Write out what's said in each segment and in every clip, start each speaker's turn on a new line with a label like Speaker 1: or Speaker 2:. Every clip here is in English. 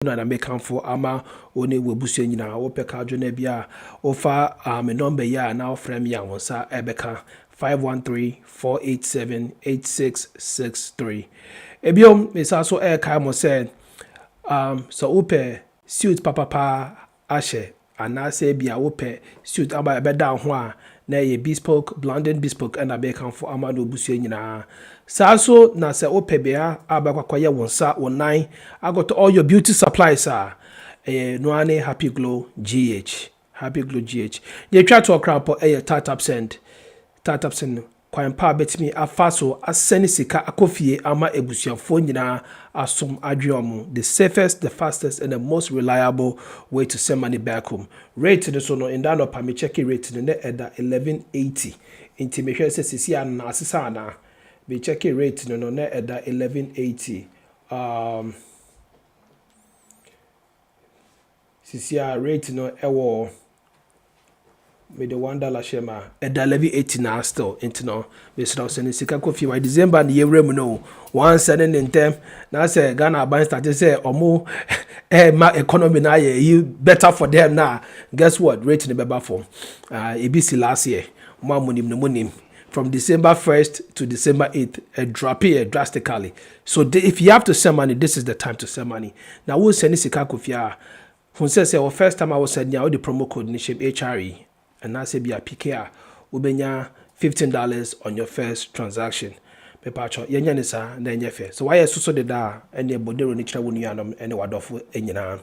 Speaker 1: na make for ama oni webusu nyina wo pe ka adwo na bia ofa me number ya na ofrem ya wonsa ebeka 513-487-8663 ebiom mesa so ka mo say so ope suit papa ahye anase bia ope suit aba ebeda ho a na ye bespoke blended bespoke and make for ama no busu nyina so na se ope bia abakwaye wonsa wonan I got all your beauty supplies no Happy Glow GH ye twa to crap tap send kwan pa betimi afa so asene sika akofie ama ebusuafo nyina asom adweomo the safest, the fastest and the most reliable way to send money back home. Rate no so no in that no pa me check rate no na eda 1180 inti me hwe se sisi ana asesa na me check rate no na eda 1180 sisi rate no ewo with the $1 shema a delivery 80 now still into no Mr. Sending Sika Coffee by December and year no one sending in them now say Ghana buying started say or more my economy now you better for them now. Guess what? Rating the baba form ABC last year more money from December 1st to December 8th a drop here drastically. So if you have to send money, this is the time to send money. Now we'll send Sika Coffee from say first time I was sending out the promo code Nishim HRE and I say be a PKR ubenya $15 on your first transaction. Pepacho yenya nisa na enyefe. So why so de da ene bodero ni kira wonu yanom ene wadofo enyina.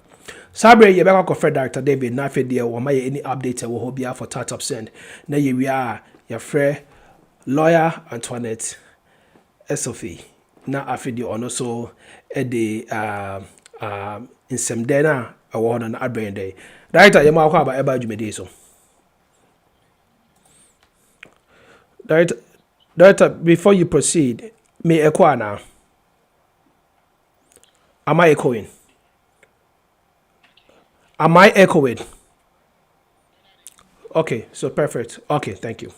Speaker 1: Sabre ye beka ko Fred Director David na fe de wo maye any update wo ho bia for Startup Send. Na ye wi a your friend lawyer Antoinette Sophie na afidi ono so e de insem de na wo na abrand day. Director ye ma kwa ba eba dwumede so. Director, before you proceed, may echo now. Am I echoing? Am I echoing? Okay, so perfect. Okay, thank you.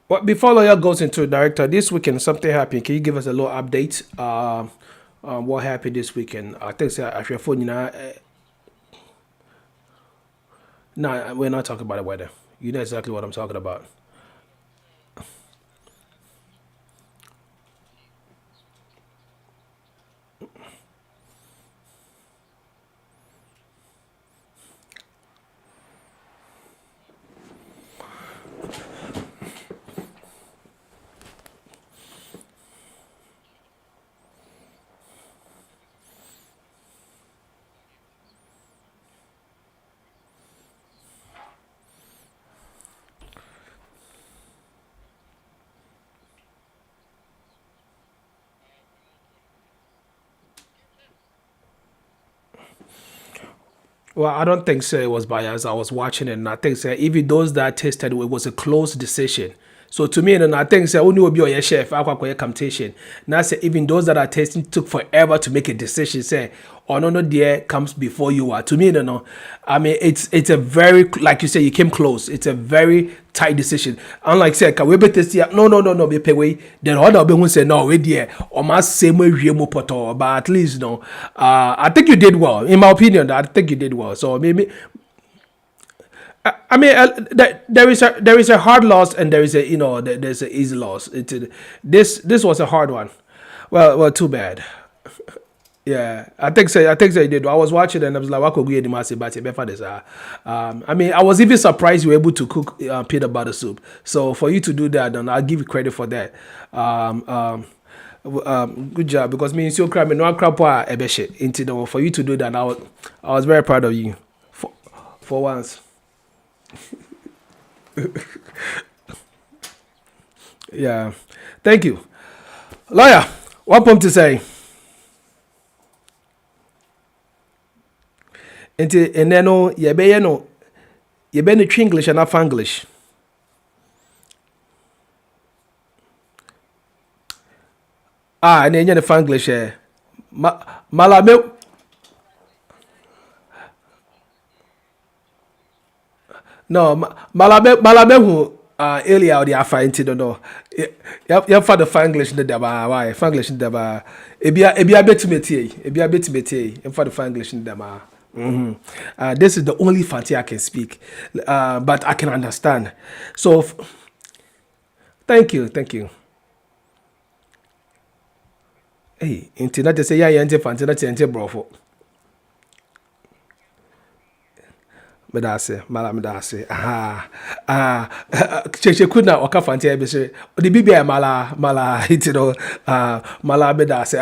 Speaker 1: Well, before lawyer goes into director, this weekend something happened. Can you give us a little update? What happened this weekend? I think if your phone, no, we're not talking about the weather. You know exactly what I'm talking about. Well, I don't think so. It was biased. I was watching it, and I think so. Even those that tasted, it was a close decision. So to me, and I think so. Only will be your chef. I can temptation. Now say even those that are tasting took forever to make a decision. Say, oh no, there comes before you are. To me, no. I mean, it's a very, like you say, you came close. It's a very tight decision. Unlike say, can we bet this year? No, be pay way. Then other people say no, we there. Or my same way we poto. But at least no. I think you did well. In my opinion, I think you did well. So maybe. I mean, there is a hard loss and there is a there's an easy loss. This was a hard one. Well, too bad. Yeah, I think so. You did. I was watching and I was like, "What could we do?" I mean, I was even surprised you were able to cook peanut butter soup. So for you to do that, then I'll give you credit for that. Good job because me and so crap no crap into for you to do that. I was very proud of you for once. Yeah. Thank you. Lawyer, what point to say? Nti ene no yɛbɛyɛ no yɛbɛ no twi English and afa English. Ah, ɛne ɛnyɛ ne fa English ɛ. Malame no malame hu earlier or the afa nti no. Yɛ fa the fa English ne daba why fa English ne daba ebia betimete ebia betimete yɛ fa the fa English ne daba. This is the only Fanti I can speak, but I can understand. So, thank you, thank you. Hey, internet say yeah, yente Fanti na yente brofo. Medase, mala medase. Cheche kuna waka Fanti ebe se. The bibia mala itino mala medase.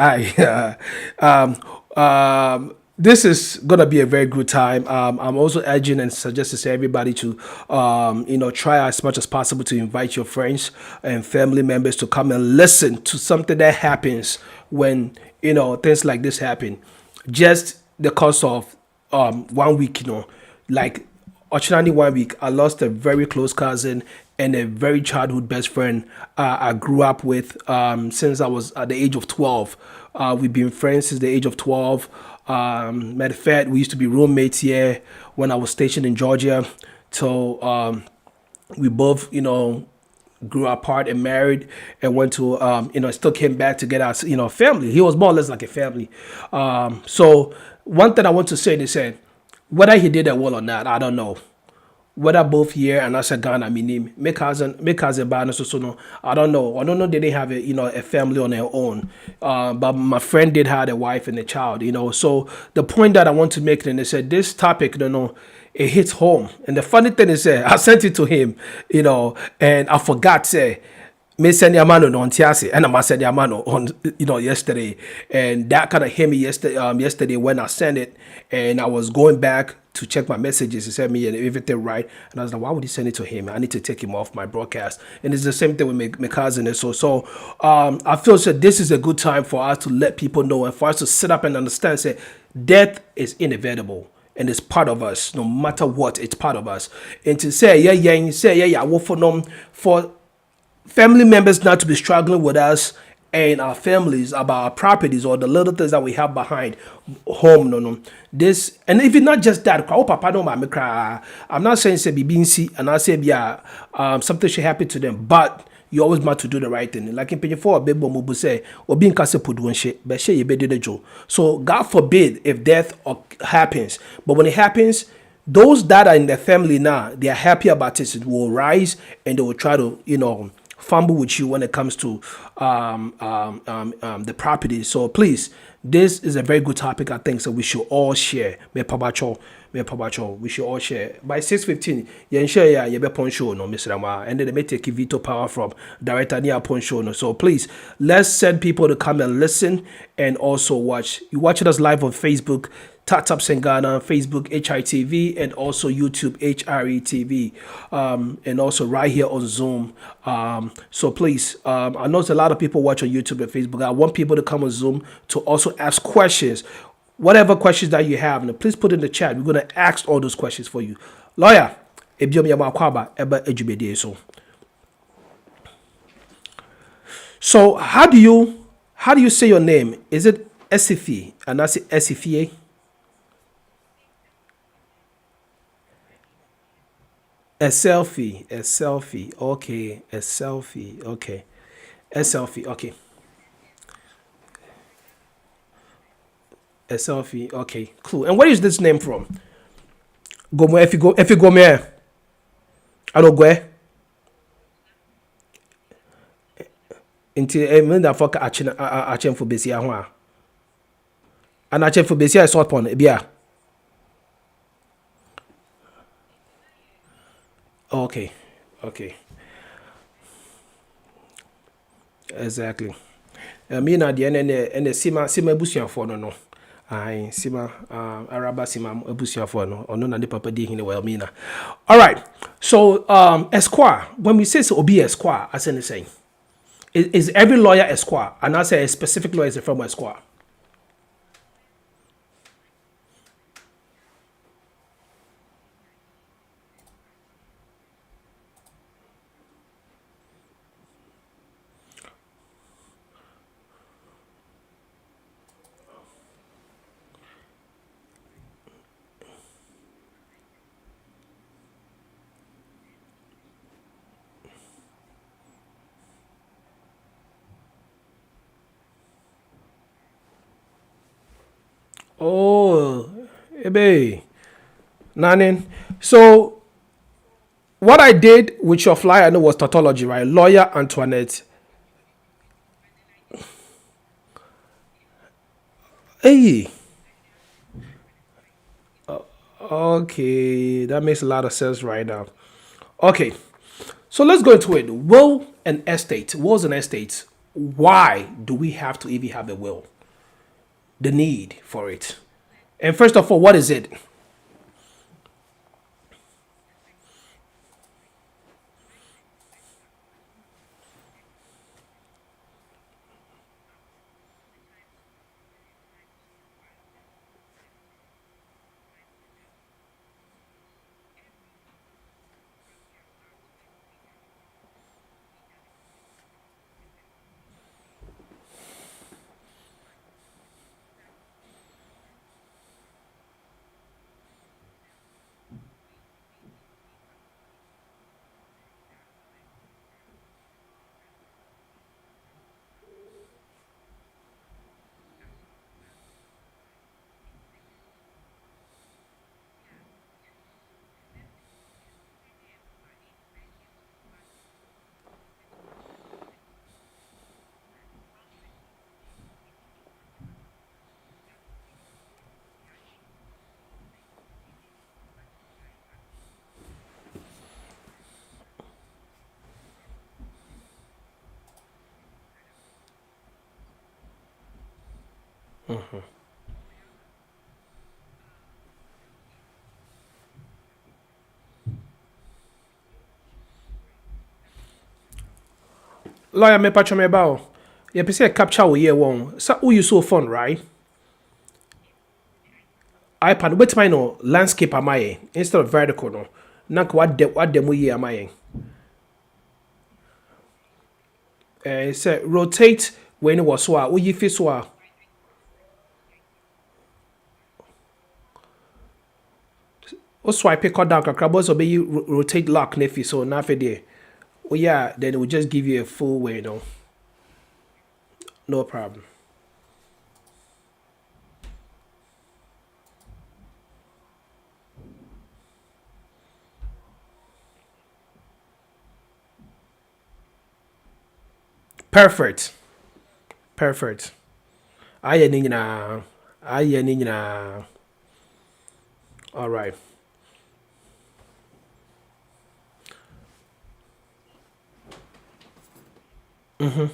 Speaker 1: This is gonna be a very good time. I'm also urging and suggesting everybody to, try as much as possible to invite your friends and family members to come and listen to something that happens when things like this happen. Just the course of 1 week, like originally 1 week, I lost a very close cousin and a very childhood best friend I grew up with since I was at the age of 12. We've been friends since the age of 12. Matter of fact, we used to be roommates here when I was stationed in Georgia. So we both, grew apart and married and went to, still came back to get us, family. He was more or less like a family. So one thing I want to say, they said, whether he did it well or not, I don't know. Whether both here and as a Ghana, meaning make cousin banner so no, I don't know. I don't know did they have a family on their own. But my friend did have a wife and a child, So the point that I want to make then they said this topic, it hits home. And the funny thing is I sent it to him, and I forgot say me send Yamano on Tiasi and I send Yamano on yesterday. And that kind of hit me yesterday when I sent it and I was going back to check my messages. He sent me and everything right. And I was like, why would he send it to him? I need to take him off my broadcast. And it's the same thing with my cousin. And so I feel that this is a good time for us to let people know and for us to sit up and understand, say, death is inevitable. And it's part of us, no matter what, it's part of us. And to say, for family members not to be struggling with us and our families about our properties or the little things that we have behind home. No. This, and if it's not just that, papa no mama cry. I'm not saying say be bincy and I say yeah, something should happen to them, but you always want to do the right thing. Like in page 4, baby mubu say, or being kase put shit, but she be the joe. So God forbid if death happens, but when it happens, those that are in the family now, they are happy about it. It will rise and they will try to, fumble with you when it comes to the property. So please, this is a very good topic. I think so. We should all share. Me pabacho, we should all share. By 6:15, you share ya be pon show no, Mr. Rama, and then they may take veto power from director near pon show no. So please, let's send people to come and listen and also watch. You watching us live on Facebook. Tap Sengana, Facebook HITV, and also YouTube HRETV, and also right here on Zoom. So please, I know there's a lot of people watch on YouTube and Facebook. I want people to come on Zoom to also ask questions. Whatever questions that you have, please put in the chat. We're going to ask all those questions for you. Lawyer, so how do you say your name? Is it Esifi? And I say Esifie? A selfie, okay, okay, a selfie, okay, a selfie, okay, cool. And where is this name from? Gomo, if you go me, I don't go. Until a minute for action for Bessia, and action for Bessia is short pon, yeah. Okay. Exactly. Me na the and sima busia for no. I sima araba sima busia for no. Ono na the papa di hine well me na. All right. So Esquire, when we say so obi Esquire, as in saying. Is every lawyer a squad? And I say a specific lawyer is a former squad. Oh, ebe. Nanin. So what I did with your flyer I know was tautology, right? Lawyer Antoinette. Hey, okay, that makes a lot of sense right now. Okay, so let's go into it. Will and estate. Wills and estates. Why do we have to even have a will? The need for it. And first of all, what is it? Lawyer me patch me about. You say capture we year one. So who you so fun, right? iPad, wait my no landscape am I instead of vertical no. Nank what demo ye am I? Say rotate when it was so we you fit so o swipe it cut down kakra but so be you rotate lock nefi so na fe there. Oh yeah, then it will just give you a full way, no. No problem. Perfect. Perfect. Ayɛ ne nyinaa. Ayɛ ne nyinaa. All right.
Speaker 2: Those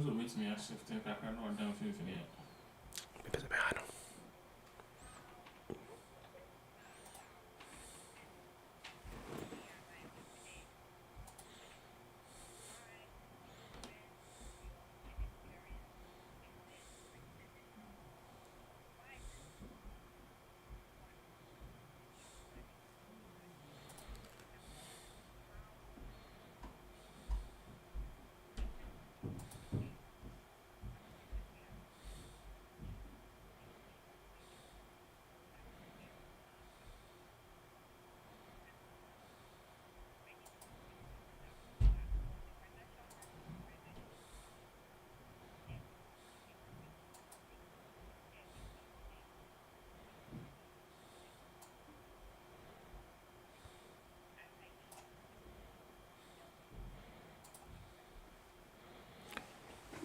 Speaker 2: will make me a shift and I know down 50.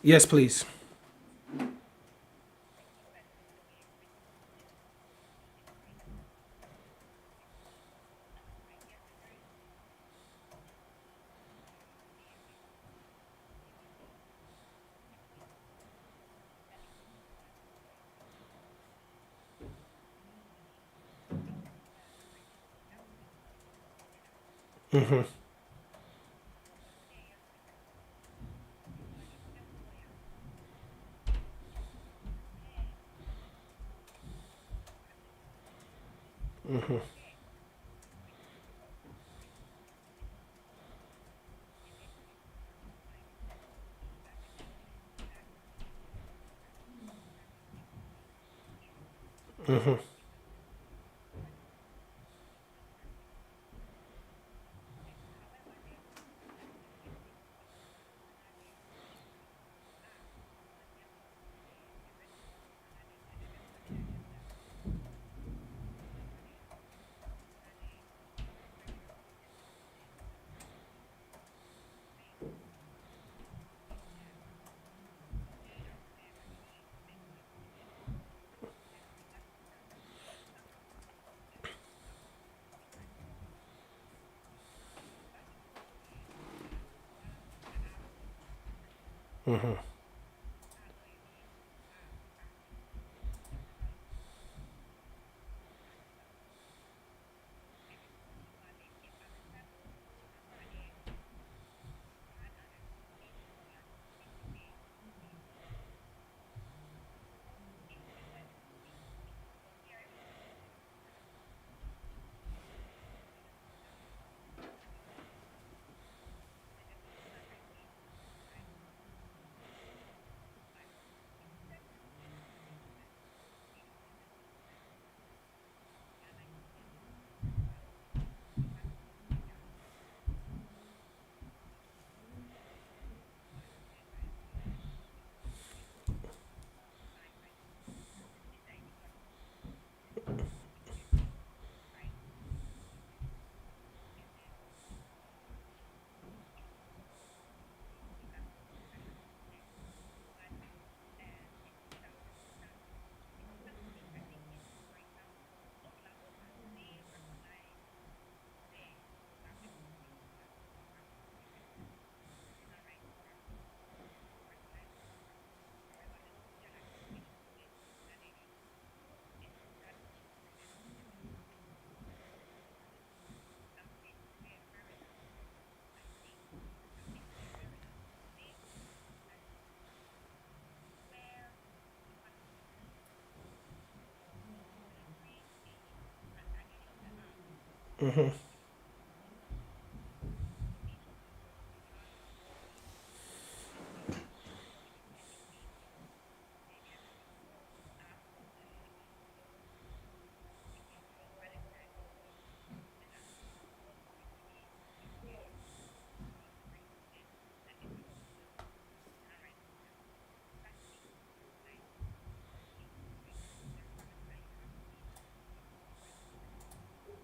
Speaker 1: Yes, please.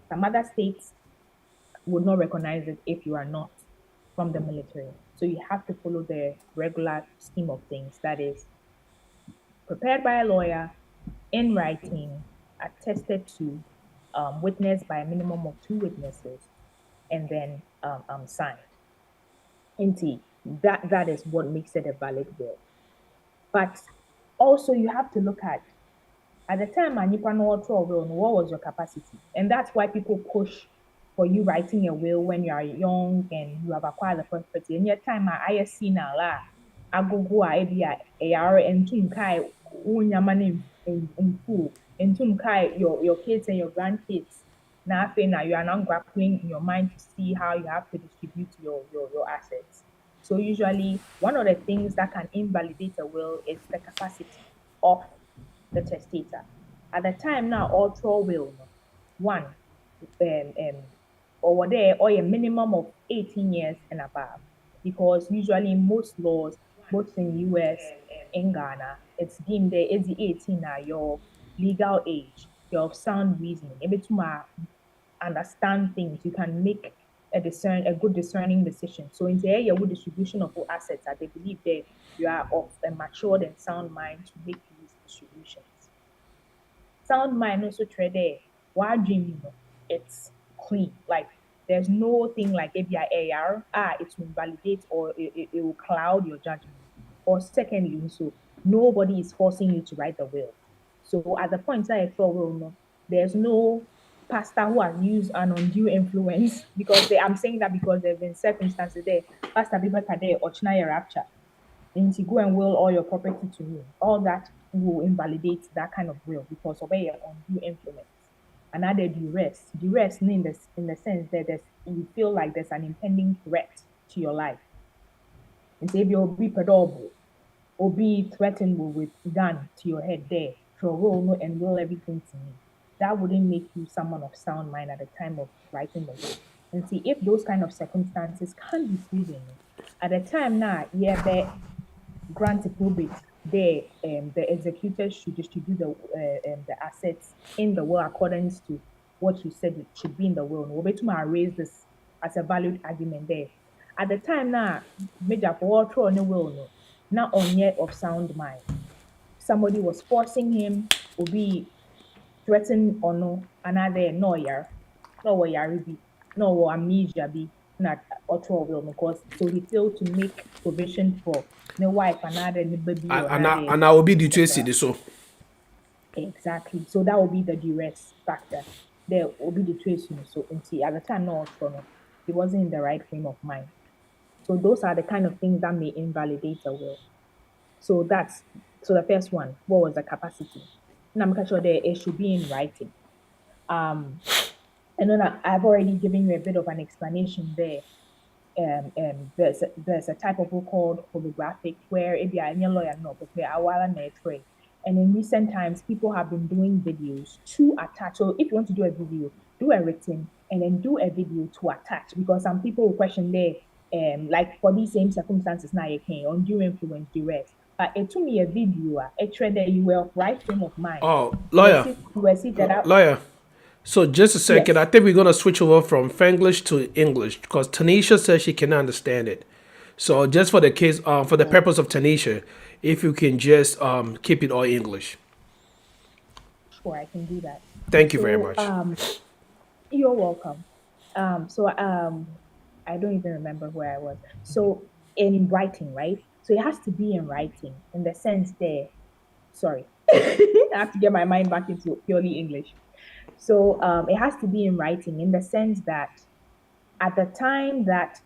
Speaker 3: Some other states would not recognize it if you are not from the military. So you have to follow the regular scheme of things. That is prepared by a lawyer, in writing, attested to, witnessed by a minimum of two witnesses, and then signed. Indeed, that is what makes it a valid will. But also you have to look at the time a nipa no wɔtwerɛ will no, what was your capacity? And that's why people push for you writing a will when you are young and you have acquired the property. And your time a ayɛ senile a agogo a ebi a ɛyare ntum kae wo nyama no mfuo, ntum kae your kids and your grandkids. Now afei na you are now grappling in your mind to see how you have to distribute your assets. So usually one of the things that can invalidate a will is the capacity of the testator. At the time now, all throw will no, one, or there or a minimum of 18 years and above. Because usually in most laws, both in US and Ghana, it's deemed there is the 18 now your legal age, your of sound reasoning. Able to understand things, you can make a good discerning decision. So in the area with distribution of all assets, they believe that you are of a matured and sound mind to make these distributions. Sound mind also trade there. Why dream, it's clean. Like there's no thing like ABIAR, it will invalidate or it will cloud your judgment. Or secondly, so nobody is forcing you to write the will. So at the point that I throw will, no, there's no pastor who has used an undue influence, because I'm saying that because there have been circumstances there, Pastor Bibaka there, Ochnaya rapture, and to go and will all your property to me, all that will invalidate that kind of will because of a undue influence. Another duress. Duress in the sense that you feel like there's an impending threat to your life. And say you'll be pedal or be threatened with gun to your head there, for will no and will everything to me. That wouldn't make you someone of sound mind at the time of writing the will. And see if those kind of circumstances can't be proven. At the time now, yeah, grant a probate, the executors should distribute the assets in the will according to what you said it should be in the will. No, but I raise this as a valid argument there. At the time now, major for all on the will no, not on yet of sound mind. Somebody was forcing him, or be threatened or no, another no year, no be, no amnesia be, not or will because so he failed to make provision for the wife another the baby or another.
Speaker 1: And I will be the Tracy so.
Speaker 3: Exactly. So that will be the duress factor. There will be the trace, so until at the time no he wasn't in the right frame of mind. So those are the kind of things that may invalidate a will. So the first one, what was the capacity? And I'm sure that it should be in writing. And then I've already given you a bit of an explanation there. There's a type of book called holographic where if you're a lawyer no prepare a and in recent times people have been doing videos to attach. So if you want to do a video, do a written and then do a video to attach, because some people will question there like for these same circumstances now you can undue influence duress. But it took me a video, a trend that you were of right frame of mind.
Speaker 1: Oh, lawyer.
Speaker 3: You were seated up.
Speaker 1: Lawyer. So just a second,
Speaker 3: Yes.
Speaker 1: I think we're gonna switch over from Fanglish to English because Tanisha says she cannot understand it. So just for the case, for the purpose of Tanisha, if you can just keep it all English.
Speaker 3: Sure, I can do that.
Speaker 1: Thank you very
Speaker 3: So,
Speaker 1: much.
Speaker 3: You're welcome. I don't even remember where I was. So in writing, right? So it has to be in writing in the sense there. Sorry, I have to get my mind back into purely English. So it has to be in writing in the sense that at the time that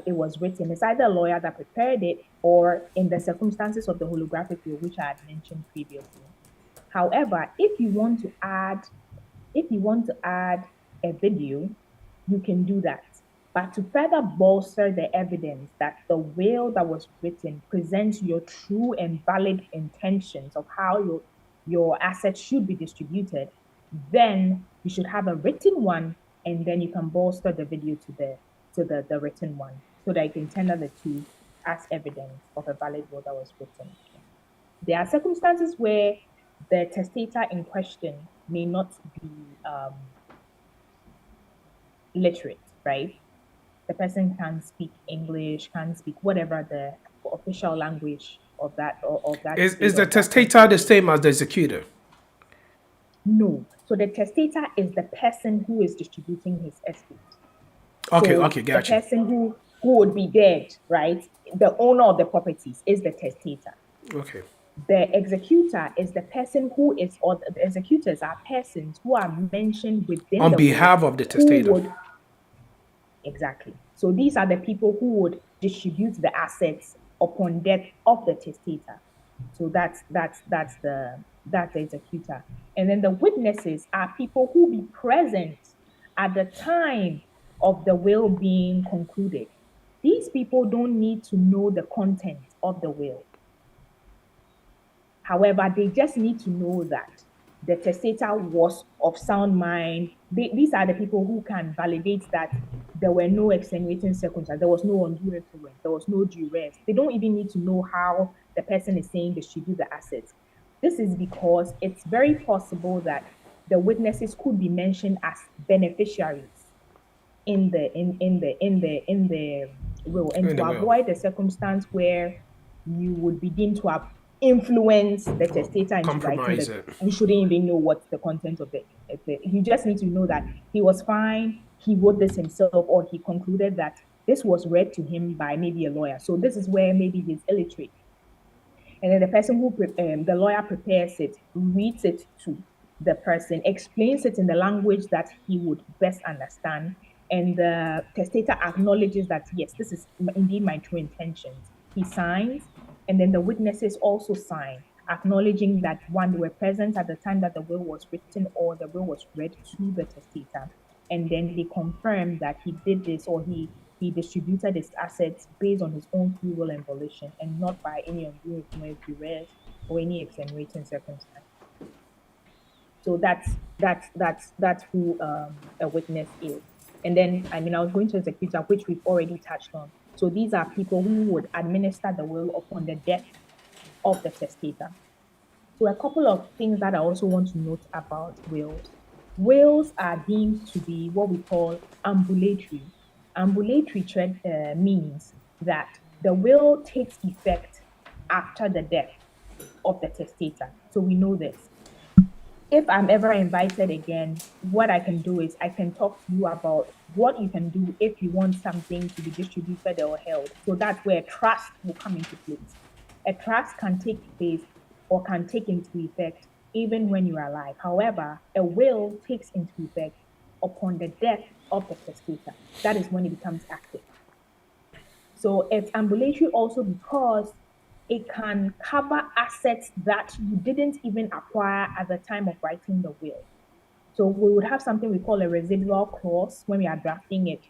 Speaker 3: it was written, it's either a lawyer that prepared it or in the circumstances of the holographic will, which I had mentioned previously. However, if you want to add a video, you can do that. But to further bolster the evidence that the will that was written presents your true and valid intentions of how your assets should be distributed, then you should have a written one, and then you can bolster the video to the written one so that you can tender the two as evidence of a valid will that was written. There are circumstances where the testator in question may not be literate, right? The person can speak English, can speak whatever the official language of that
Speaker 1: Is
Speaker 3: state
Speaker 1: the
Speaker 3: of that
Speaker 1: testator
Speaker 3: country
Speaker 1: the
Speaker 3: is.
Speaker 1: same as the executor?
Speaker 3: No. So the testator is the person who is distributing his estate.
Speaker 1: Okay,
Speaker 3: So
Speaker 1: okay,
Speaker 3: the
Speaker 1: gotcha.
Speaker 3: person who would be dead, right? The owner of the properties is the testator.
Speaker 1: Okay.
Speaker 3: The executor is the person who is, or the executors are persons who are mentioned within
Speaker 1: On
Speaker 3: the will
Speaker 1: behalf of the
Speaker 3: who
Speaker 1: testator.
Speaker 3: would, exactly. So these are the people who would distribute the assets upon death of the testator. So that's the executor. And then the witnesses are people who be present at the time of the will being concluded. These people don't need to know the content of the will. However, they just need to know that the testator was of sound mind. These are the people who can validate that there were no extenuating circumstances, there was no undue influence, there was no duress. They don't even need to know how the person is saying distribute the assets. This is because it's very possible that the witnesses could be mentioned as beneficiaries in the will, and
Speaker 1: In
Speaker 3: to
Speaker 1: the will.
Speaker 3: avoid the circumstance where you would begin to have influence the testator into writing
Speaker 1: Compromise
Speaker 3: that
Speaker 1: it.
Speaker 3: you shouldn't even know what's the content of it. You just need to know that he was fine, he wrote this himself, or he concluded that this was read to him by maybe a lawyer. So this is where maybe he's illiterate. And then the person the lawyer prepares it, reads it to the person, explains it in the language that he would best understand, and the testator acknowledges that, yes, this is indeed my true intentions. He signs, and then the witnesses also sign, acknowledging that one, they were present at the time that the will was written or the will was read to the testator, and then they confirm that he did this, or he distributed his assets based on his own free will and volition, and not by any undue influence, duress, or any extenuating circumstance. So that's who a witness is. And then, I mean, I was going to executor, which we've already touched on. So these are people who would administer the will upon the death of the testator. So a couple of things that I also want to note about wills. Wills are deemed to be what we call ambulatory. Ambulatory means that the will takes effect after the death of the testator. So we know this. If I'm ever invited again, what I can do is I can talk to you about what you can do if you want something to be distributed or held. So that's where trust will come into place. A trust can take place or can take into effect even when you're alive. However, a will takes into effect upon the death of the testator. That is when it becomes active. So it's ambulatory also because it can cover assets that you didn't even acquire at the time of writing the will. So we would have something we call a residual clause when we are drafting it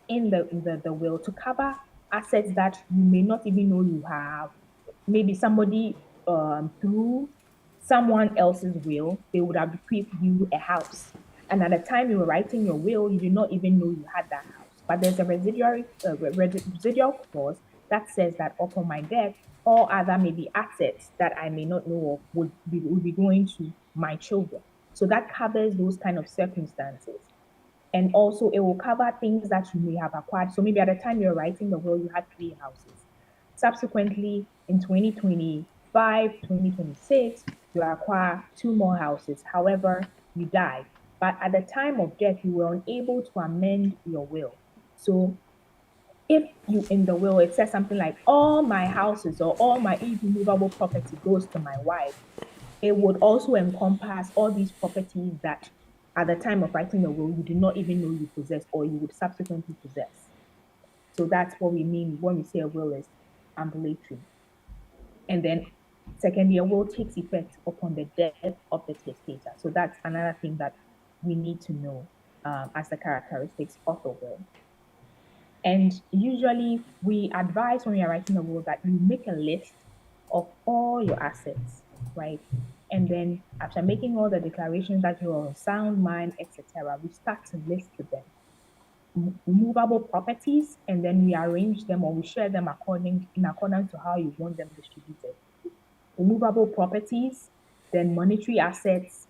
Speaker 3: in the will to cover assets that you may not even know you have. Maybe somebody through someone else's will, they would have bequeathed you a house. And at the time you were writing your will, you did not even know you had that house. But there's a residual clause that says that upon my death, all other maybe assets that I may not know of would be going to my children. So that covers those kind of circumstances. And also, it will cover things that you may have acquired. So maybe at the time you're writing the will, you had 3 houses. Subsequently, in 2025, 2026, you acquire 2 more houses. However, you died. But at the time of death, you were unable to amend your will. So if you in the will it says something like all my houses or all my irremovable property goes to my wife, it would also encompass all these properties that at the time of writing the will you did not even know you possessed or you would subsequently possess. So that's what we mean when we say a will is ambulatory. And then secondly, a will takes effect upon the death of the testator. So that's another thing that we need to know as the characteristics of a will. And usually we advise when we are writing a will that you make a list of all your assets, right? And then after making all the declarations that you're on sound mind, etc., we start to list them. Movable properties, and then we arrange them or we share them in accordance to how you want them distributed. Removable properties, then monetary assets,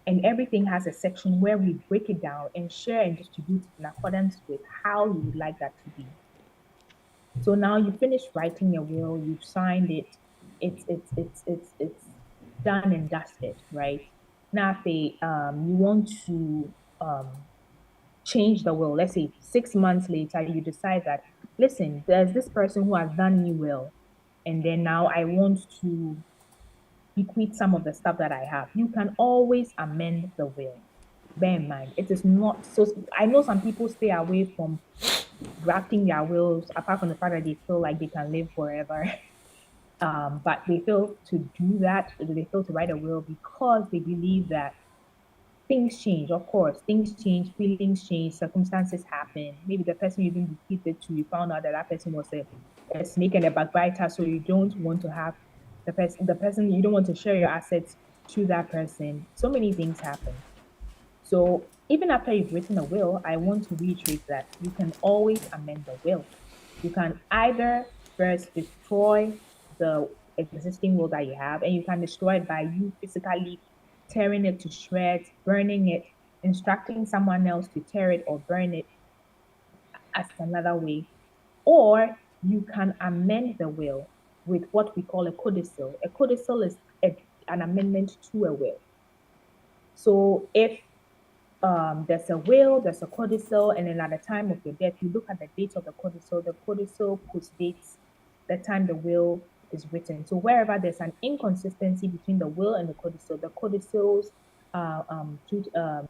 Speaker 3: and everything has a section where we break it down and share and distribute it in accordance with how you would like that to be. So now you finish writing your will, you've signed it, it's done and dusted, right? Now if you want to change the will, let's say 6 months later, you decide that, listen, there's this person who has done me well, and then now I want to bequeath some of the stuff that I have. You can always amend the will. Bear in mind, it is not so. I know some people stay away from drafting their wills, apart from the fact that they feel like they can live forever. But they fail to do that, they fail to write a will because they believe that things change. Of course, things change, feelings change, circumstances happen. Maybe the person you even bequeathed to, you found out that that person was a snake and a backbiter, so you don't want to have the person, you don't want to share your assets to that person. So many things happen. So even after you've written a will, I want to reiterate that you can always amend the will. You can either first destroy the existing will that you have, and you can destroy it by you physically tearing it to shreds, burning it, instructing someone else to tear it or burn it as another way. Or you can amend the will with what we call a codicil. A codicil is an amendment to a will. So if there's a will, there's a codicil, and then at the time of your death, you look at the date of the codicil. The codicil postdates the time the will is written. So wherever there's an inconsistency between the will and the codicils the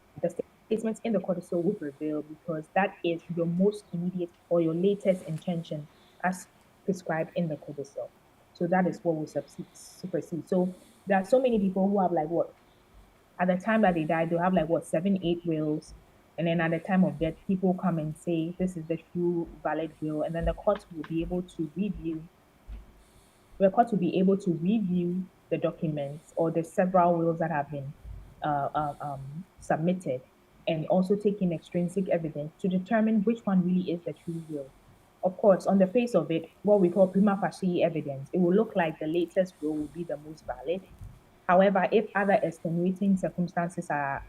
Speaker 3: statements in the codicil will prevail because that is your most immediate or your latest intention as prescribed in the codicil. So that is what will supersede. So there are so many people who have like what at the time that they die, they'll have like what 7, 8 wills. And then at the time of death, people come and say this is the true valid will, and then the court will be able to review the documents or the several wills that have been submitted and also take in extrinsic evidence to determine which one really is the true will. Of course, on the face of it, what we call prima facie evidence, it will look like the latest will be the most valid. However, if other extenuating circumstances have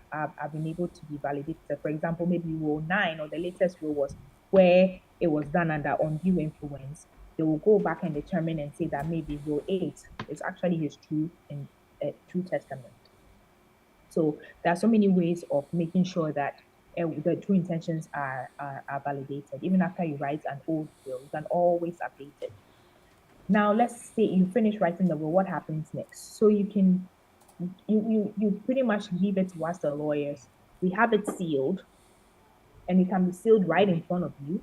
Speaker 3: been able to be validated, for example, maybe Rule 9 or the latest rule was where it was done under undue influence, they will go back and determine and say that maybe Rule 8 is actually his true testament. So there are so many ways of making sure that the true intentions are validated. Even after you write an old will, you can always update it. Now, let's say you finish writing the will, what happens next? So you pretty much leave it to us, the lawyers. We have it sealed, and it can be sealed right in front of you,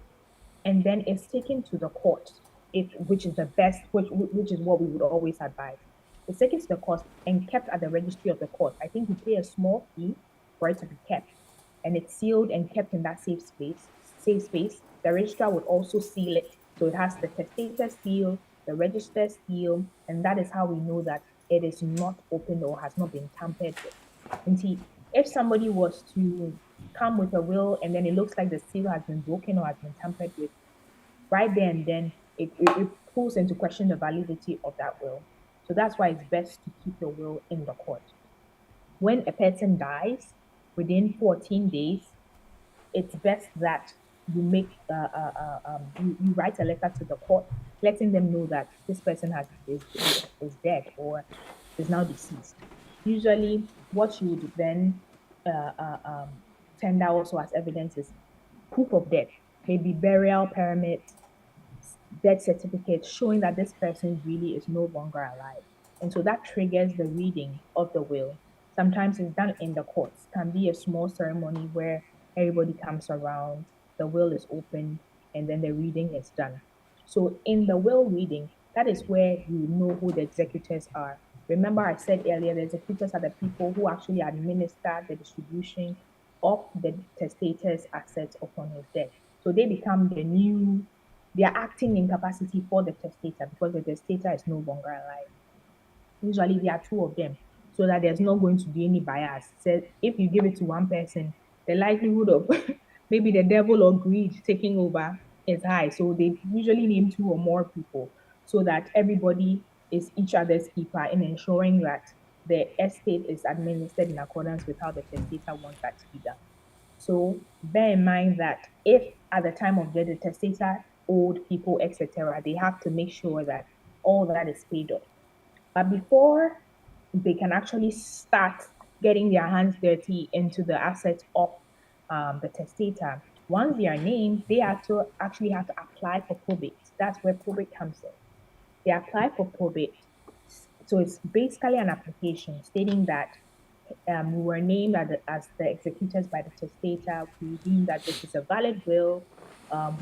Speaker 3: and then it's taken to the court, which is the best, which is what we would always advise. It's taken to the court and kept at the registry of the court. I think you pay a small fee for it to be kept, and it's sealed and kept in that safe space. Safe space. The registrar would also seal it, so it has the testator seal, the register seal, and that is how we know that it is not open or has not been tampered with. And see, if somebody was to come with a will and then it looks like the seal has been broken or has been tampered with, right there and then it pulls into question the validity of that will. So that's why it's best to keep your will in the court. When a person dies within 14 days, it's best that you you write a letter to the court letting them know that this person is dead or is now deceased. Usually, what you would then uh, uh, um, tender also as evidence is proof of death, maybe burial permit, death certificate showing that this person really is no longer alive. And so that triggers the reading of the will. Sometimes it's done in the courts. It can be a small ceremony where everybody comes around, the will is opened, and then the reading is done. So in the will reading, that is where you know who the executors are. Remember, I said earlier, the executors are the people who actually administer the distribution of the testator's assets upon his death. So they become they are acting in capacity for the testator because the testator is no longer alive. Usually there are two of them, so that there's not going to be any bias. So if you give it to one person, the likelihood of maybe the devil or greed taking over is high. So they usually name two or more people so that everybody is each other's keeper in ensuring that the estate is administered in accordance with how the testator wants that to be done. So bear in mind that if at the time of death the testator owed people, etc., they have to make sure that all that is paid off. But before they can actually start getting their hands dirty into the assets of the testator, once they are named, they actually have to apply for probate. That's where probate comes in. They apply for probate. So it's basically an application stating that we were named as the executors by the testator. We deem that this is a valid will.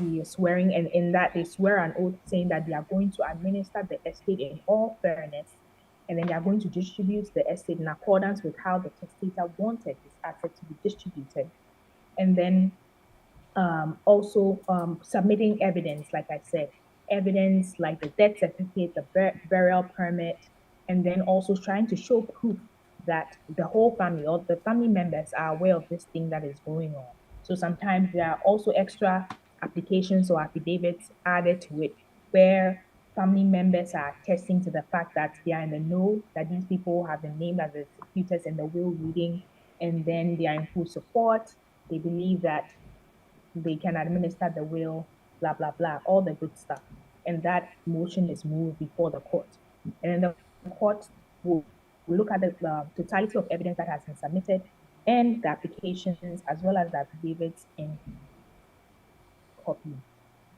Speaker 3: We are swearing, and in that they swear an oath saying that they are going to administer the estate in all fairness, and then they are going to distribute the estate in accordance with how the testator wanted his asset to be distributed. And then also submitting evidence, like I said, evidence like the death certificate, the burial permit, and then also trying to show proof that the whole family or the family members are aware of this thing that is going on. So sometimes there are also extra applications or affidavits added to it where family members are attesting to the fact that they are in the know, that these people have been named as executors in the will reading, and then they are in full support. They believe that they can administer the will, blah, blah, blah, all the good stuff. And that motion is moved before the court. And then the court will look at the totality of evidence that has been submitted and the applications as well as the affidavits in copy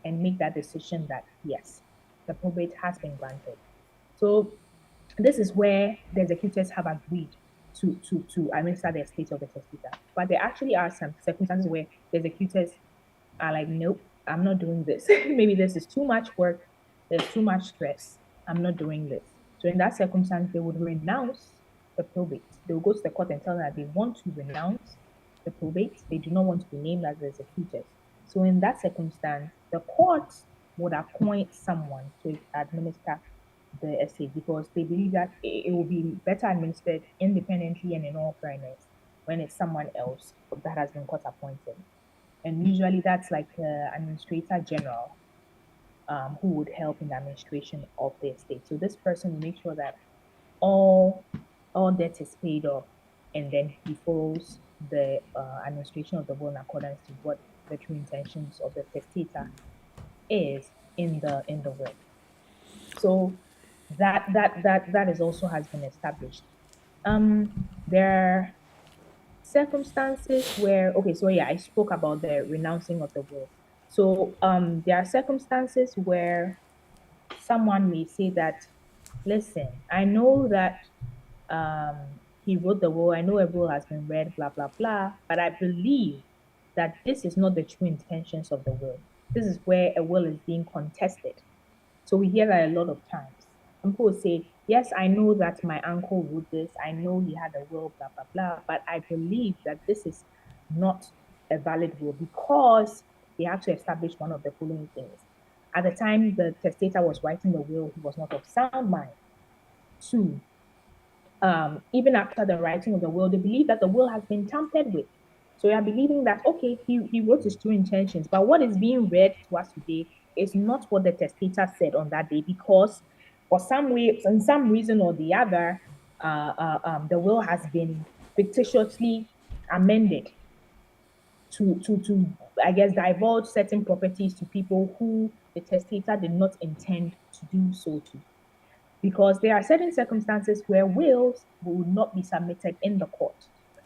Speaker 3: and make that decision that yes, the probate has been granted. So this is where the executors have agreed to administer the estate of the testator. But there actually are some circumstances where the executors are like, nope, I'm not doing this. Maybe this is too much work, there's too much stress. I'm not doing this. So in that circumstance, they would renounce the probate. They will go to the court and tell them that they want to renounce the probate. They do not want to be named as the executors. So in that circumstance, the court would appoint someone to administer the estate because they believe that it will be better administered independently and in all fairness when it's someone else that has been court appointed. And usually that's like the administrator general who would help in the administration of the estate. So this person will make sure that all all debt is paid off, and then he follows the administration of the will in accordance to what the true intentions of the testator is in the will. So that is also has been established. There are circumstances where, okay, so yeah, I spoke about the renouncing of the will. So there are circumstances where someone may say that, listen, I know that um, he wrote the will, I know a will has been read, blah, blah, blah, but I believe that this is not the true intentions of the will. This is where a will is being contested. So we hear that a lot of times. Some people say, yes, I know that my uncle wrote this, I know he had a will, blah, blah, blah, but I believe that this is not a valid will because they have to establish one of the following things. At the time the testator was writing the will, he was not of sound mind. Two, even after the writing of the will, they believe that the will has been tampered with. So you are believing that, okay, he wrote his true intentions, but what is being read to us today is not what the testator said on that day because for some way, in some reason or the other, the will has been fictitiously amended to I guess divulge certain properties to people who the testator did not intend to do so to, because there are certain circumstances where wills will not be submitted in the court.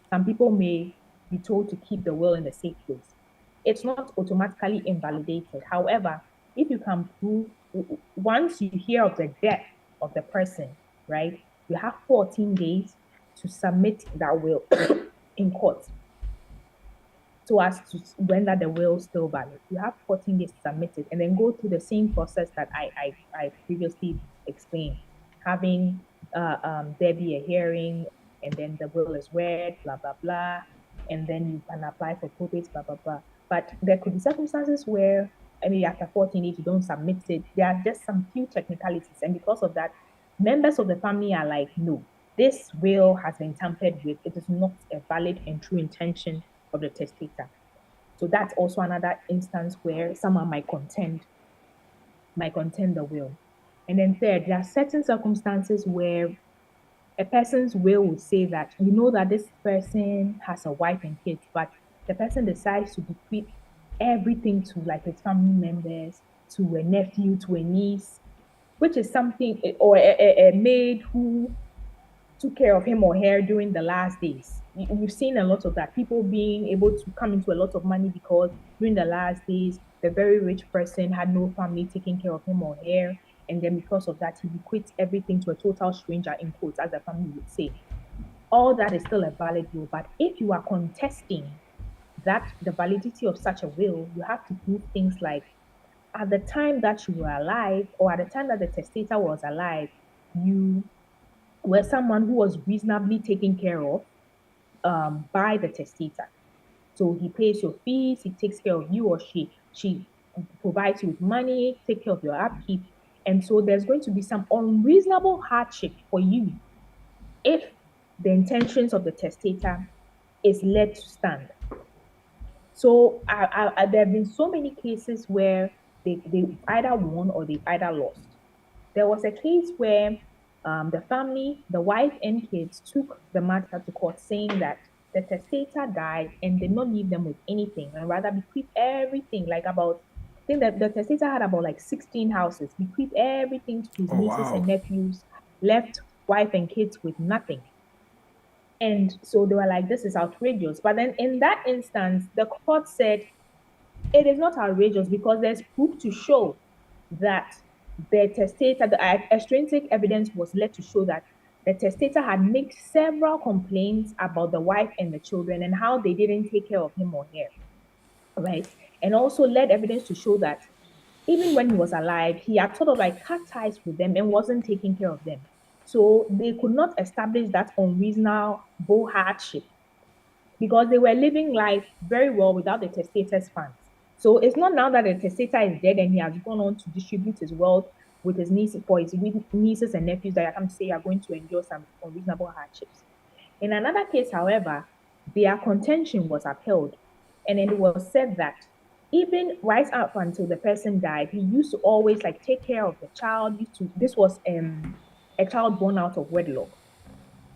Speaker 3: Some people may be told to keep the will in a safe place. It's not automatically invalidated. However, if you can prove, once you hear of the death of the person, right, you have 14 days to submit that will in court so as to render the will still valid. You have 14 days to submit it and then go through the same process that I previously explained. Having there be a hearing and then the will is read, blah, blah, blah. And then you can apply for probate, blah, blah, blah. But there could be circumstances where, I mean, after 14 days, you don't submit it. There are just some few technicalities. And because of that, members of the family are like, no, this will has been tampered with. It is not a valid and true intention of the testator. So that's also another instance where someone might contend the will. And then third, there are certain circumstances where a person's will would say that you know that this person has a wife and kids, but the person decides to bequeath everything to like his family members, to a nephew, to a niece, which is something, or a maid who took care of him or her during the last days. We've seen a lot of that. People being able to come into a lot of money because during the last days, the very rich person had no family taking care of him or her. And then because of that, he bequeathed everything to a total stranger, in quotes, as the family would say. All that is still a valid will. But if you are contesting that the validity of such a will, you have to prove things like at the time that you were alive or at the time that the testator was alive, you were someone who was reasonably taken care of by the testator. So he pays your fees, he takes care of you or she provides you with money, take care of your upkeep. And so there's going to be some unreasonable hardship for you if the intentions of the testator is led to stand. So there have been so many cases where they either won or they either lost. There was a case where the family, the wife and kids took the matter to court saying that the testator died and did not leave them with anything and rather bequeathed everything, like about, I think that the testator had about like 16 houses, bequeathed everything to his
Speaker 1: Oh,
Speaker 3: nieces and
Speaker 1: wow.
Speaker 3: nephews, left wife and kids with nothing. And so they were like, this is outrageous. But then in that instance, the court said it is not outrageous because there's proof to show that the testator, the extrinsic evidence was led to show that the testator had made several complaints about the wife and the children and how they didn't take care of him or her, right? And also led evidence to show that even when he was alive, he had sort of like cut ties with them and wasn't taking care of them. So they could not establish that unreasonable hardship because they were living life very well without the testator's funds. So it's not now that the testator is dead and he has gone on to distribute his wealth with his nieces for his nieces and nephews that I come to say are going to endure some unreasonable hardships. In another case, however, their contention was upheld, and it was said that even right up until the person died, he used to always like take care of the child. This was a child born out of wedlock.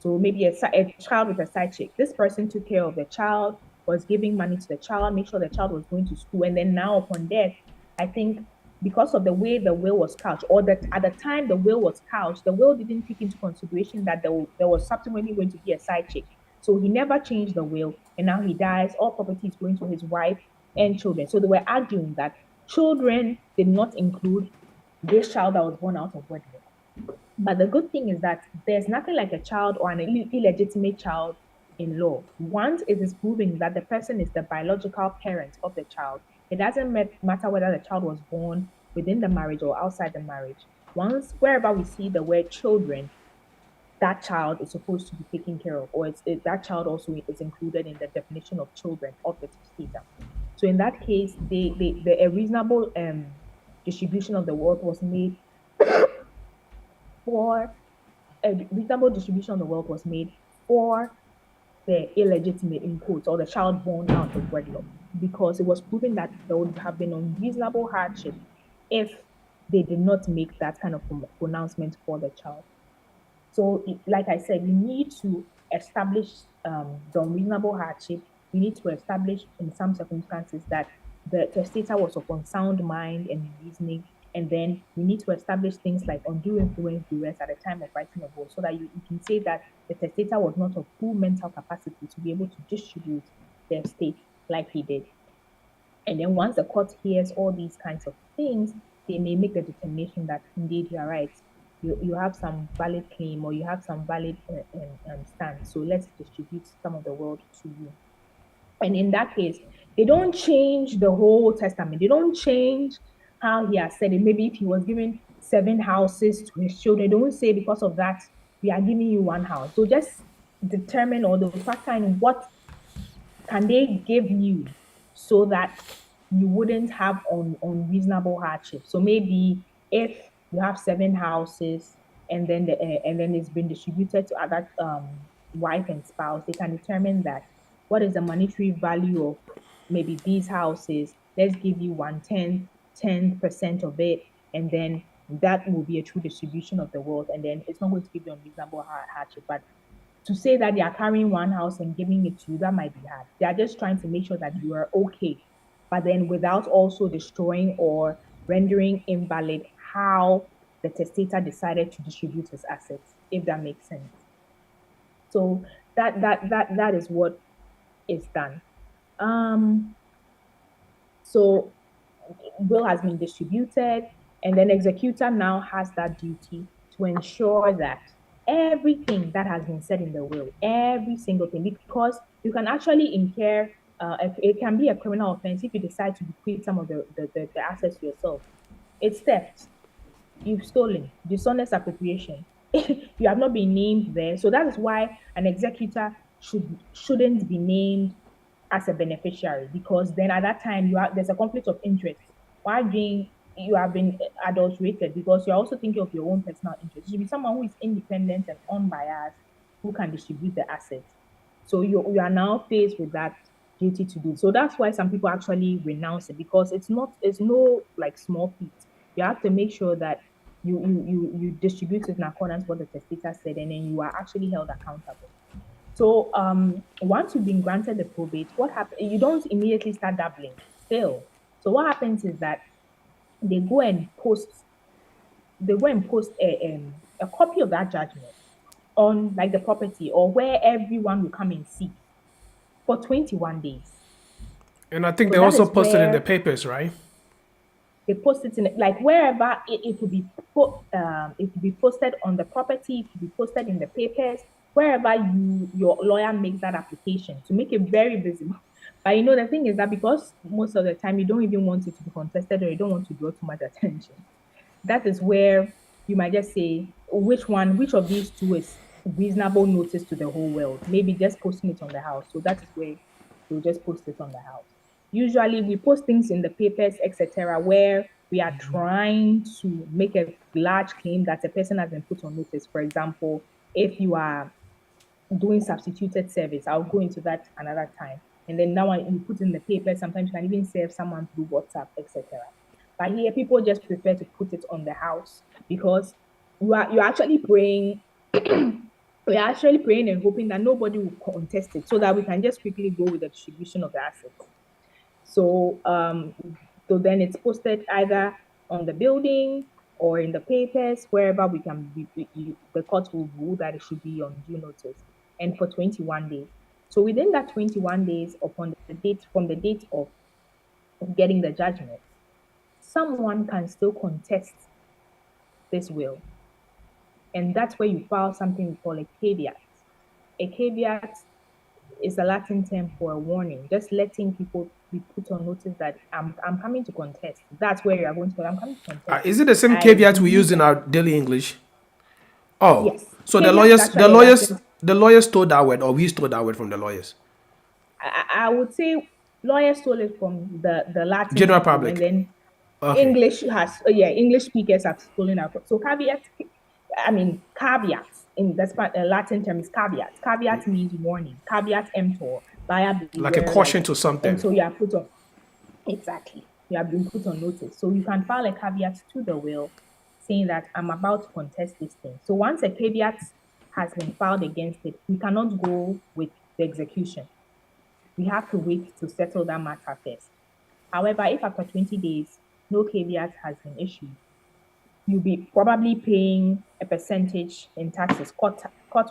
Speaker 3: So maybe a child with a side chick. This person took care of the child, was giving money to the child, make sure the child was going to school. And then now upon death, I think because of the way the will was couched, or that at the time the will was couched, the will didn't take into consideration that there was subsequently going to be a side chick. So he never changed the will, and now he dies. All property is going to his wife and children. So they were arguing that children did not include this child that was born out of wedlock. But the good thing is that there's nothing like a child or an illegitimate child in law. Once it is proven that the person is the biological parent of the child, it doesn't matter whether the child was born within the marriage or outside the marriage. Once, wherever we see the word children, that child is supposed to be taken care of, or that child also is included in the definition of children of the testator. So in that case, a reasonable distribution of the wealth was made for a reasonable distribution of the wealth was made for the illegitimate in quotes or the child born out of wedlock because it was proven that there would have been unreasonable hardship if they did not make that kind of pronouncement for the child. So, like I said, we need to establish the unreasonable hardship. We need to establish in some circumstances that the testator was of unsound mind and reasoning. And then we need to establish things like undue influence, duress at the time of writing a will, so that you can say that the testator was not of full mental capacity to be able to distribute the estate like he did. And then once the court hears all these kinds of things, they may make the determination that indeed you are right. You have some valid claim or you have some valid stand. So let's distribute some of the wealth to you. And in that case, they don't change the whole testament. They don't change how he has said it. Maybe if he was giving 7 houses to his children, they don't say because of that, we are giving you 1 house. So just determine or the factor in what can they give you so that you wouldn't have unreasonable hardship. So maybe if you have 7 houses and then it's been distributed to other wife and spouse, they can determine that what is the monetary value of maybe these houses. Let's give you 10% of it, and then that will be a true distribution of the wealth, and then it's not going to give you unreasonable hardship. But to say that they are carrying 1 house and giving it to you, that might be hard. They are just trying to make sure that you are okay, but then without also destroying or rendering invalid how the testator decided to distribute his assets, if that makes sense. So that is what is done. So will has been distributed, and then executor now has that duty to ensure that everything that has been said in the will, every single thing, because you can actually incur, it can be a criminal offense if you decide to bequeath some of the assets to yourself. It's theft. You've stolen, dishonest appropriation. You have not been named there. So that is why an executor shouldn't be named as a beneficiary, because then at that time there's a conflict of interest. Why being you have been adulterated because you're also thinking of your own personal interest. You should be someone who is independent and unbiased, who can distribute the assets. So you are now faced with that duty to do. So that's why some people actually renounce it, because it's no like small feat. You have to make sure that you distribute it in accordance with what the testator said, and then you are actually held accountable. So once you've been granted the probate, what happens? You don't immediately start dabbling still. So what happens is that they go and post a copy of that judgment on like the property or where everyone will come and see for 21 days.
Speaker 1: And I think
Speaker 3: So
Speaker 1: they
Speaker 3: that
Speaker 1: also
Speaker 3: is
Speaker 1: posted in the
Speaker 3: where
Speaker 1: papers, right?
Speaker 3: They post it in like wherever it will be it will be posted on the property, it will be posted in the papers, wherever your lawyer makes that application to make it very visible. But the thing is that because most of the time you don't even want it to be contested or you don't want to draw too much attention, that is where you might just say which of these two is reasonable notice to the whole world. Maybe just posting it on the house. So that is where we'll just post it on the house. Usually we post things in the papers, etc., where we are trying to make a large claim that a person has been put on notice. For example, if you are doing substituted service, I'll go into that another time. And then now you put in the paper, sometimes you can even serve someone through WhatsApp, etc. But here people just prefer to put it on the house because you're actually praying we're actually praying and hoping that nobody will contest it so that we can just quickly go with the distribution of the assets. So so then it's posted either on the building or in the papers, wherever we can the court will rule that it should be on due notice and for 21 days. So within that 21 days upon the date from the date of getting the judgment, someone can still contest this will. And that's where you file something we call a caveat. A caveat is a Latin term for a warning, just letting people be put on notice that I'm coming to contest. That's where you are going to. I'm coming to contest.
Speaker 1: Is it the same
Speaker 3: I
Speaker 1: caveat we use
Speaker 3: believe
Speaker 1: in our daily English? Oh,
Speaker 3: yes.
Speaker 1: so the
Speaker 3: Caveat is
Speaker 1: lawyers, the
Speaker 3: actually a
Speaker 1: lawyers,
Speaker 3: Latin.
Speaker 1: the lawyers stole that word, or we stole that word from the lawyers.
Speaker 3: I would say lawyers stole it from the Latin
Speaker 1: General
Speaker 3: people, and
Speaker 1: public.
Speaker 3: then
Speaker 1: Okay.
Speaker 3: English has English speakers have stolen our. So caveat, I mean caveat in the Latin term is caveat. Caveat means warning. Caveat emptor, buyer
Speaker 1: Like a
Speaker 3: beware,
Speaker 1: caution
Speaker 3: like,
Speaker 1: to
Speaker 3: and
Speaker 1: something.
Speaker 3: so you are put on exactly. You have been put on notice. So you can file a caveat to the will saying that I'm about to contest this thing. So once a caveat has been filed against it, we cannot go with the execution. We have to wait to settle that matter first. However, if after 20 days no caveat has been issued, you'll be probably paying a percentage in taxes. Court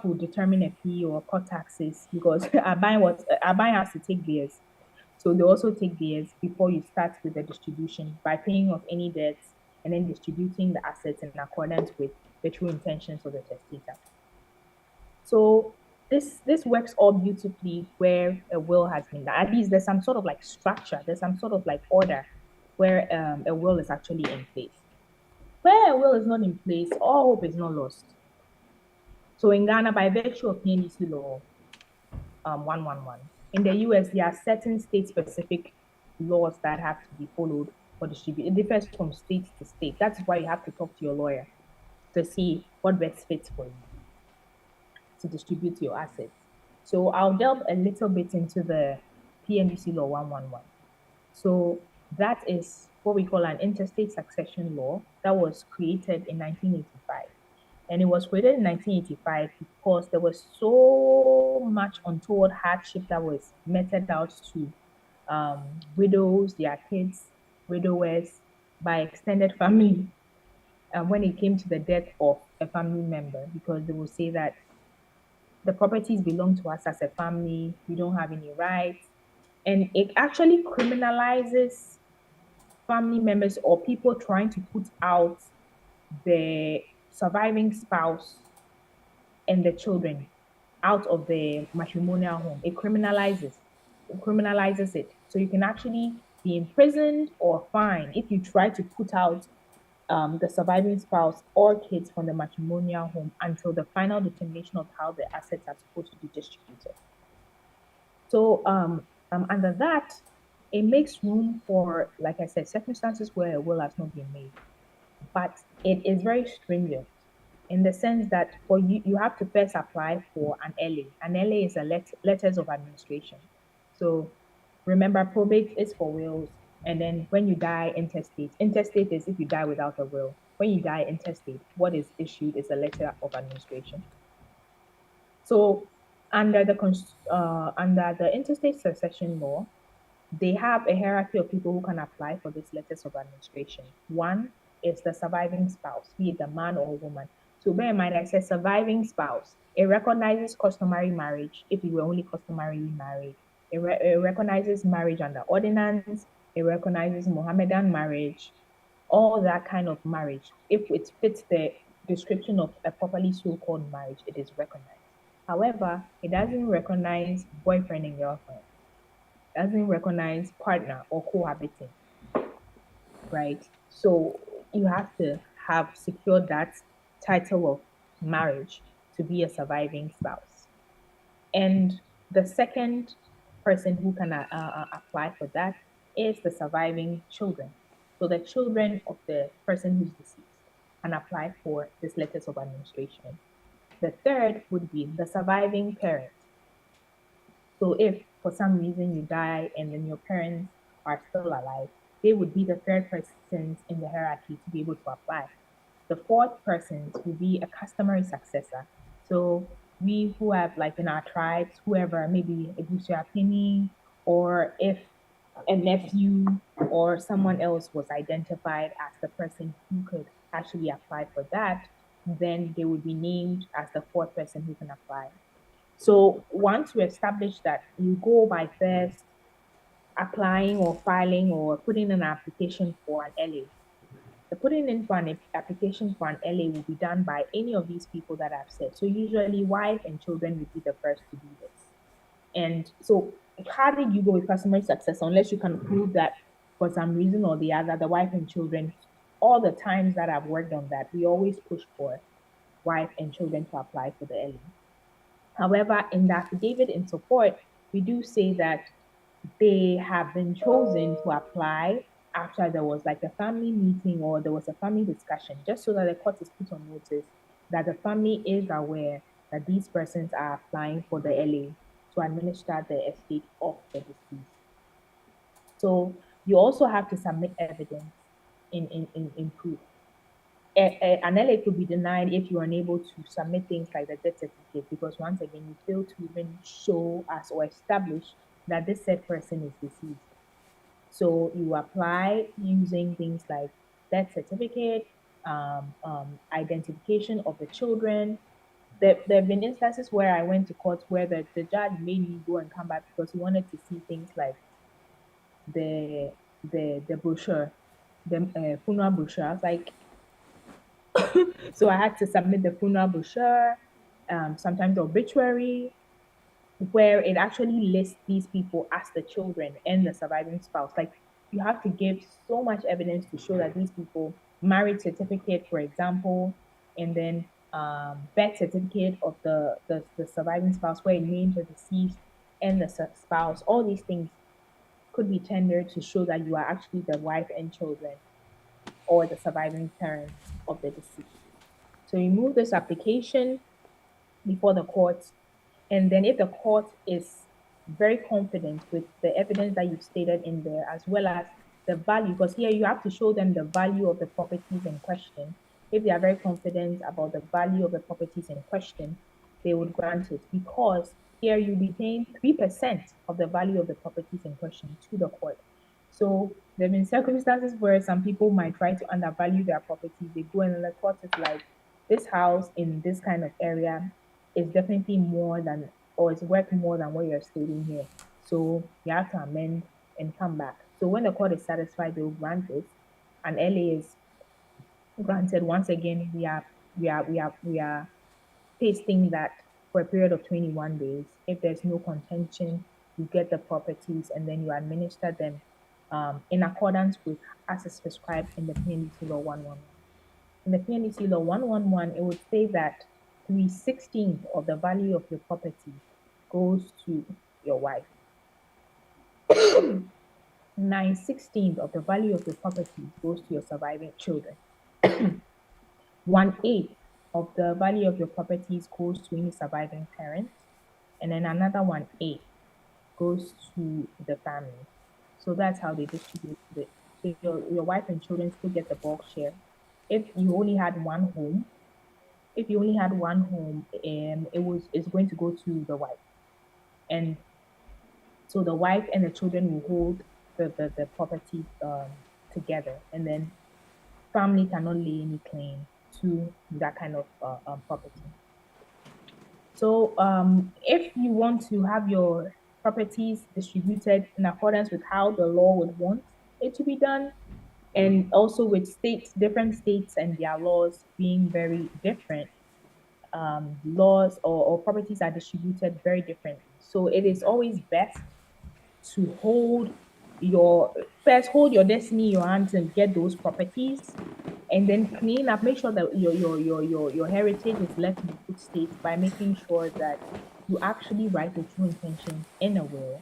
Speaker 3: will determine a fee or court taxes because Aban has to take theirs. So they also take theirs before you start with the distribution by paying off any debts and then distributing the assets in accordance with the true intentions of the testator. So this works all beautifully where a will has been done. At least there's some sort of like structure, there's some sort of like order where a will is actually in place. Where a will is not in place, all hope is not lost. So in Ghana, by virtue of PNDC law 111, in the US, there are certain state-specific laws that have to be followed for distribution. It differs from state to state. That's why you have to talk to your lawyer to see what best fits for you to distribute your assets. So I'll delve a little bit into the PNDC law 111. So that is what we call an interstate succession law that was created in 1985. And it was created in 1985 because there was so much untoward hardship that was meted out to widows, their kids, widowers, by extended family when it came to the death of a family member, because they will say that the properties belong to us as a family, we don't have any rights. And it actually criminalizes family members or people trying to put out the surviving spouse and the children out of the matrimonial home. It criminalizes it. So you can actually be imprisoned or fined if you try to put out the surviving spouse or kids from the matrimonial home until the final determination of how the assets are supposed to be distributed. So under that, it makes room for, like I said, circumstances where a will has not been made. But it is very stringent in the sense that for you, you have to first apply for an LA. An LA is a letters of administration. So remember, probate is for wills, and then when you die, intestate. Intestate is if you die without a will. When you die intestate, what is issued is a letter of administration. So under the interstate succession law, they have a hierarchy of people who can apply for these letters of administration. One is the surviving spouse, be it a man or a woman. So bear in mind, I said surviving spouse. It recognizes customary marriage if you were only customarily married. It recognizes marriage under ordinance. It recognizes Mohammedan marriage. all that kind of marriage, if it fits the description of a properly so-called marriage, it is recognized. However, it doesn't recognize boyfriend and girlfriend, doesn't recognize partner or cohabiting, right? So you have to have secured that title of marriage to be a surviving spouse. And the second person who can apply for that is the surviving children. So the children of the person who's deceased can apply for this letters of administration. The third would be the surviving parent. So if for some reason you die and then your parents are still alive, they would be the third persons in the hierarchy to be able to apply. The fourth person will be a customary successor. So we who have like in our tribes, whoever, maybe a Busuapini, or if a nephew or someone else was identified as the person who could actually apply for that, then they would be named as the fourth person who can apply. So once you establish that, you go by first applying or filing or putting in an application for an LA. The putting in for an application for an LA will be done by any of these people that I've said. So usually wife and children would be the first to do this. And so how did you go with customer success unless you can prove that for some reason or the other, the wife and children, all the times that I've worked on that, we always push for wife and children to apply for the LA. However, in the affidavit in support, we do say that they have been chosen to apply after there was like a family meeting or there was a family discussion, just so that the court is put on notice that the family is aware that these persons are applying for the LA to administer the estate of the deceased. So you also have to submit evidence in proof. An LA could be denied if you're unable to submit things like the death certificate, because once again, you fail to even show us or establish that this said person is deceased. So you apply using things like death certificate, identification of the children. There have been instances where I went to court where the judge made me go and come back because he wanted to see things like the the brochure, the funeral brochure. I was like, so I had to submit the funeral brochure, sometimes the obituary, where it actually lists these people as the children and the surviving spouse. Like you have to give so much evidence to show that these people marriage certificate, for example, and then birth certificate of the surviving spouse where it names the deceased and the spouse. All these things could be tendered to show that you are actually the wife and children or the surviving parents of the deceased. So you move this application before the court, and then if the court is very confident with the evidence that you've stated in there, as well as the value, because here you have to show them the value of the properties in question. If they are very confident about the value of the properties in question, they would grant it, because here you'll be paying 3% of the value of the properties in question to the court. So there have been circumstances where some people might try to undervalue their properties. They go and the court is like, this house in this kind of area is definitely more than, or it's worth more than what you're stating here. So you have to amend and come back. So when the court is satisfied, they will grant this. And LA is granted. Once again, we are pasting that for a period of 21 days. If there's no contention, you get the properties and then you administer them in accordance with as is prescribed in the PNDC Law 111. In the PNDC Law 111, it would say that 3/16 of the value of your property goes to your wife. 9/16 of the value of your property goes to your surviving children. 1/8 of the value of your properties goes to any surviving parents, and then another 1/8 goes to the family. So that's how they distribute it. So your wife and children still get the bulk share. If you only had one home, it's going to go to the wife, and so the wife and the children will hold the property together, and then family cannot lay any claim to that kind of property. So if you want to have your properties distributed in accordance with how the law would want it to be done, And also with different states and their laws being very different, laws or properties are distributed very differently. So it is always best to your hold your destiny in your hands and get those properties, and then clean up, make sure that your heritage is left in a good state by making sure that you actually write the true intentions in a will,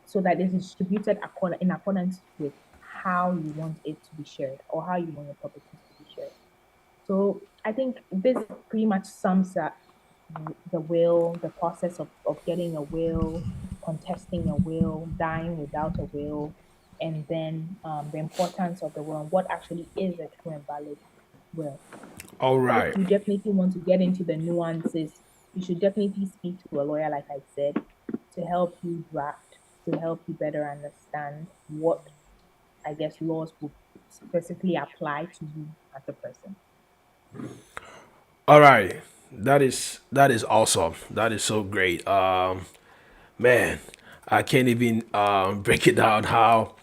Speaker 3: so that it is distributed in accordance with how you want it to be shared or how you want your properties to be shared. So I think this pretty much sums up the will, the process of getting a will, contesting a will, dying without a will, and then the importance of the will and what actually is a true and valid will.
Speaker 1: All
Speaker 3: If
Speaker 1: right.
Speaker 3: you definitely want to get into the nuances, you should definitely speak to a lawyer, like I said, to help you draft, to help you better understand what, I guess, laws will specifically apply to you as a person.
Speaker 1: All right. That is awesome. That is so great. Man, I can't even break it down how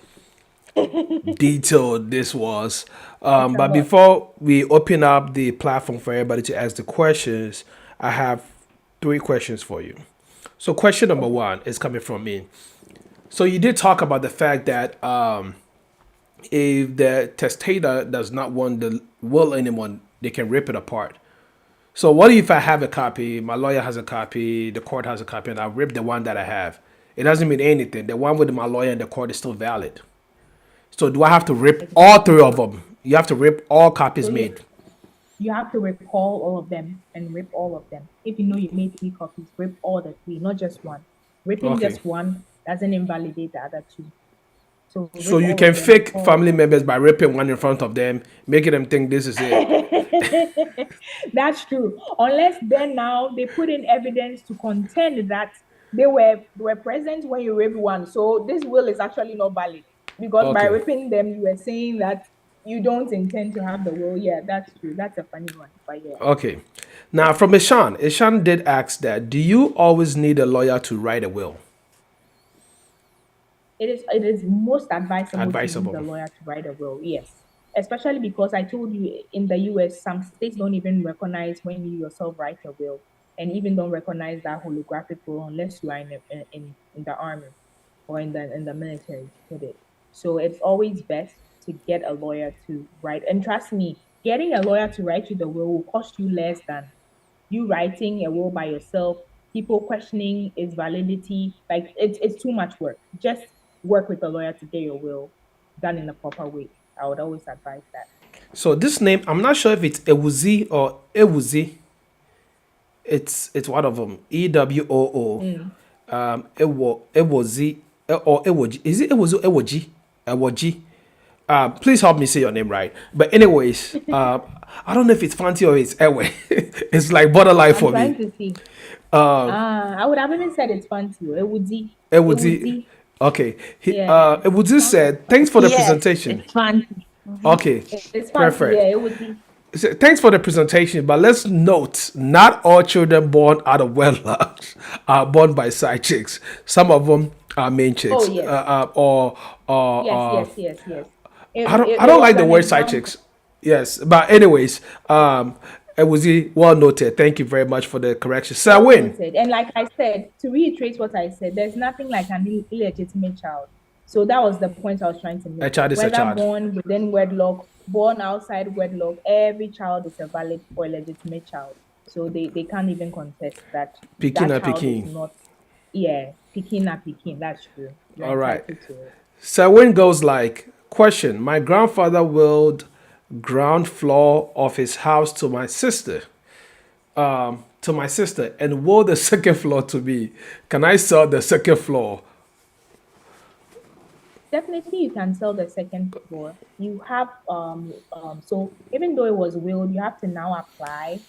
Speaker 1: detailed this was.
Speaker 3: It's a
Speaker 1: But
Speaker 3: lot.
Speaker 1: before we open up the platform for everybody to ask the questions, I have three questions for you. So, question number
Speaker 3: Okay.
Speaker 1: one is coming from me. So, you did talk about the fact that if the testator does not want the will anymore, they can rip it apart. So, what if I have a copy, my lawyer has a copy, the court has a copy, and I rip the one that I have? It doesn't mean anything. The one with my lawyer and the court is still valid. So do I have to rip all three
Speaker 3: Exactly.
Speaker 1: of them? You have to rip all
Speaker 3: So
Speaker 1: copies
Speaker 3: yes,
Speaker 1: made.
Speaker 3: you have to recall all of them and rip all of them. If you know you made three copies, rip all the three, not just one. Ripping
Speaker 1: Okay.
Speaker 3: just one doesn't invalidate the other two. So
Speaker 1: So
Speaker 3: rip
Speaker 1: you
Speaker 3: all
Speaker 1: can
Speaker 3: of them,
Speaker 1: fake
Speaker 3: recall
Speaker 1: family
Speaker 3: all of
Speaker 1: members
Speaker 3: them.
Speaker 1: by ripping one in front of them, making them think this is it.
Speaker 3: That's true. Unless then now they put in evidence to contend that they were present when you ripped one. So this will is actually not valid. Because by
Speaker 1: Okay.
Speaker 3: ripping them, you were saying that you don't intend to have the will. Yeah, that's true. That's a funny one. But yeah.
Speaker 1: Okay. Now from Ishan. Ishan did ask that, do you always need a lawyer to write a will?
Speaker 3: It is most advisable to use
Speaker 1: Advisable.
Speaker 3: a lawyer to write a will, yes. Especially because I told you in the US, some states don't even recognize when you yourself write a will, and even don't recognize that holographic will unless you are in the army or in the military with it. So it's always best to get a lawyer to write. And trust me, getting a lawyer to write you the will cost you less than you writing a will by yourself, people questioning its validity. Like it's too much work. Just work with a lawyer to get your will done in the proper way. I would always advise that.
Speaker 1: So this name, I'm not sure if it's Ewuzi or Ewuzi. It's one of them. EWOO.
Speaker 3: Mm.
Speaker 1: Ewozi or Ewoji. Is it Ewozi or Ewoji? Ewoji. Please help me say your name right. But anyways, I don't know if it's Fanti or it's Ewe. It's like borderline
Speaker 3: I'm
Speaker 1: for
Speaker 3: trying
Speaker 1: me.
Speaker 3: to see. I would have even said it's fun too. It would see. It would
Speaker 1: Ewuzi.
Speaker 3: see.
Speaker 1: Okay.
Speaker 3: Yeah.
Speaker 1: Ewuzi said, thanks for the
Speaker 4: Yes,
Speaker 1: presentation.
Speaker 4: it's fun.
Speaker 1: Okay.
Speaker 3: It's fun. Yeah,
Speaker 1: Perfect.
Speaker 3: it would see.
Speaker 1: So, thanks for the presentation, but let's note not all children born out of wedlock are born by side chicks. Some of them are main
Speaker 3: Oh
Speaker 1: chicks,
Speaker 3: yes. Yes,
Speaker 1: or
Speaker 3: yes, yes, yes. It,
Speaker 1: I don't
Speaker 3: it,
Speaker 1: I
Speaker 3: it
Speaker 1: don't
Speaker 3: was
Speaker 1: like the
Speaker 3: an
Speaker 1: word side
Speaker 3: example.
Speaker 1: chicks. Yes, but anyways, it was well noted. Thank you very much for the correction, Sir
Speaker 3: Well
Speaker 1: Win.
Speaker 3: noted. And like I said, to reiterate what I said, there's nothing like an illegitimate child. So that was the point I was trying to
Speaker 1: A
Speaker 3: make.
Speaker 1: child is a
Speaker 3: Whether
Speaker 1: child.
Speaker 3: born within wedlock, born outside wedlock, every child is a valid or legitimate child. So they can't even contest that
Speaker 1: Peking
Speaker 3: that
Speaker 1: a
Speaker 3: child is
Speaker 1: Peking.
Speaker 3: not, yeah, picking up picking. That's true. You're
Speaker 1: All right.
Speaker 3: entitled to it.
Speaker 1: Sir Win goes like, question: my grandfather willed ground floor of his house to my sister, and willed the second floor to me. Can I sell the second floor?
Speaker 3: Definitely, you can sell the second floor. You have so even though it was willed, you have to now apply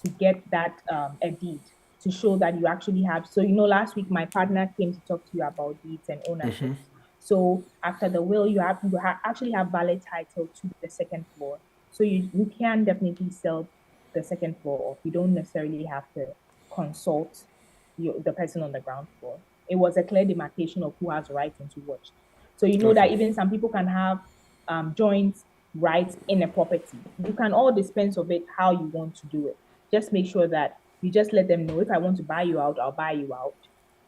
Speaker 3: to get that a deed to show that you actually have. So last week my partner came to talk to you about deeds and ownerships. So after the will, actually have valid title to the second floor. So you can definitely sell the second floor off. You don't necessarily have to consult the person on the ground floor. It was a clear demarcation of who has right into what. So you know
Speaker 1: Okay.
Speaker 3: that even some people can have joint rights in a property. You can all dispense of it how you want to do it. Just make sure that you just let them know, if I want to buy you out, I'll buy you out.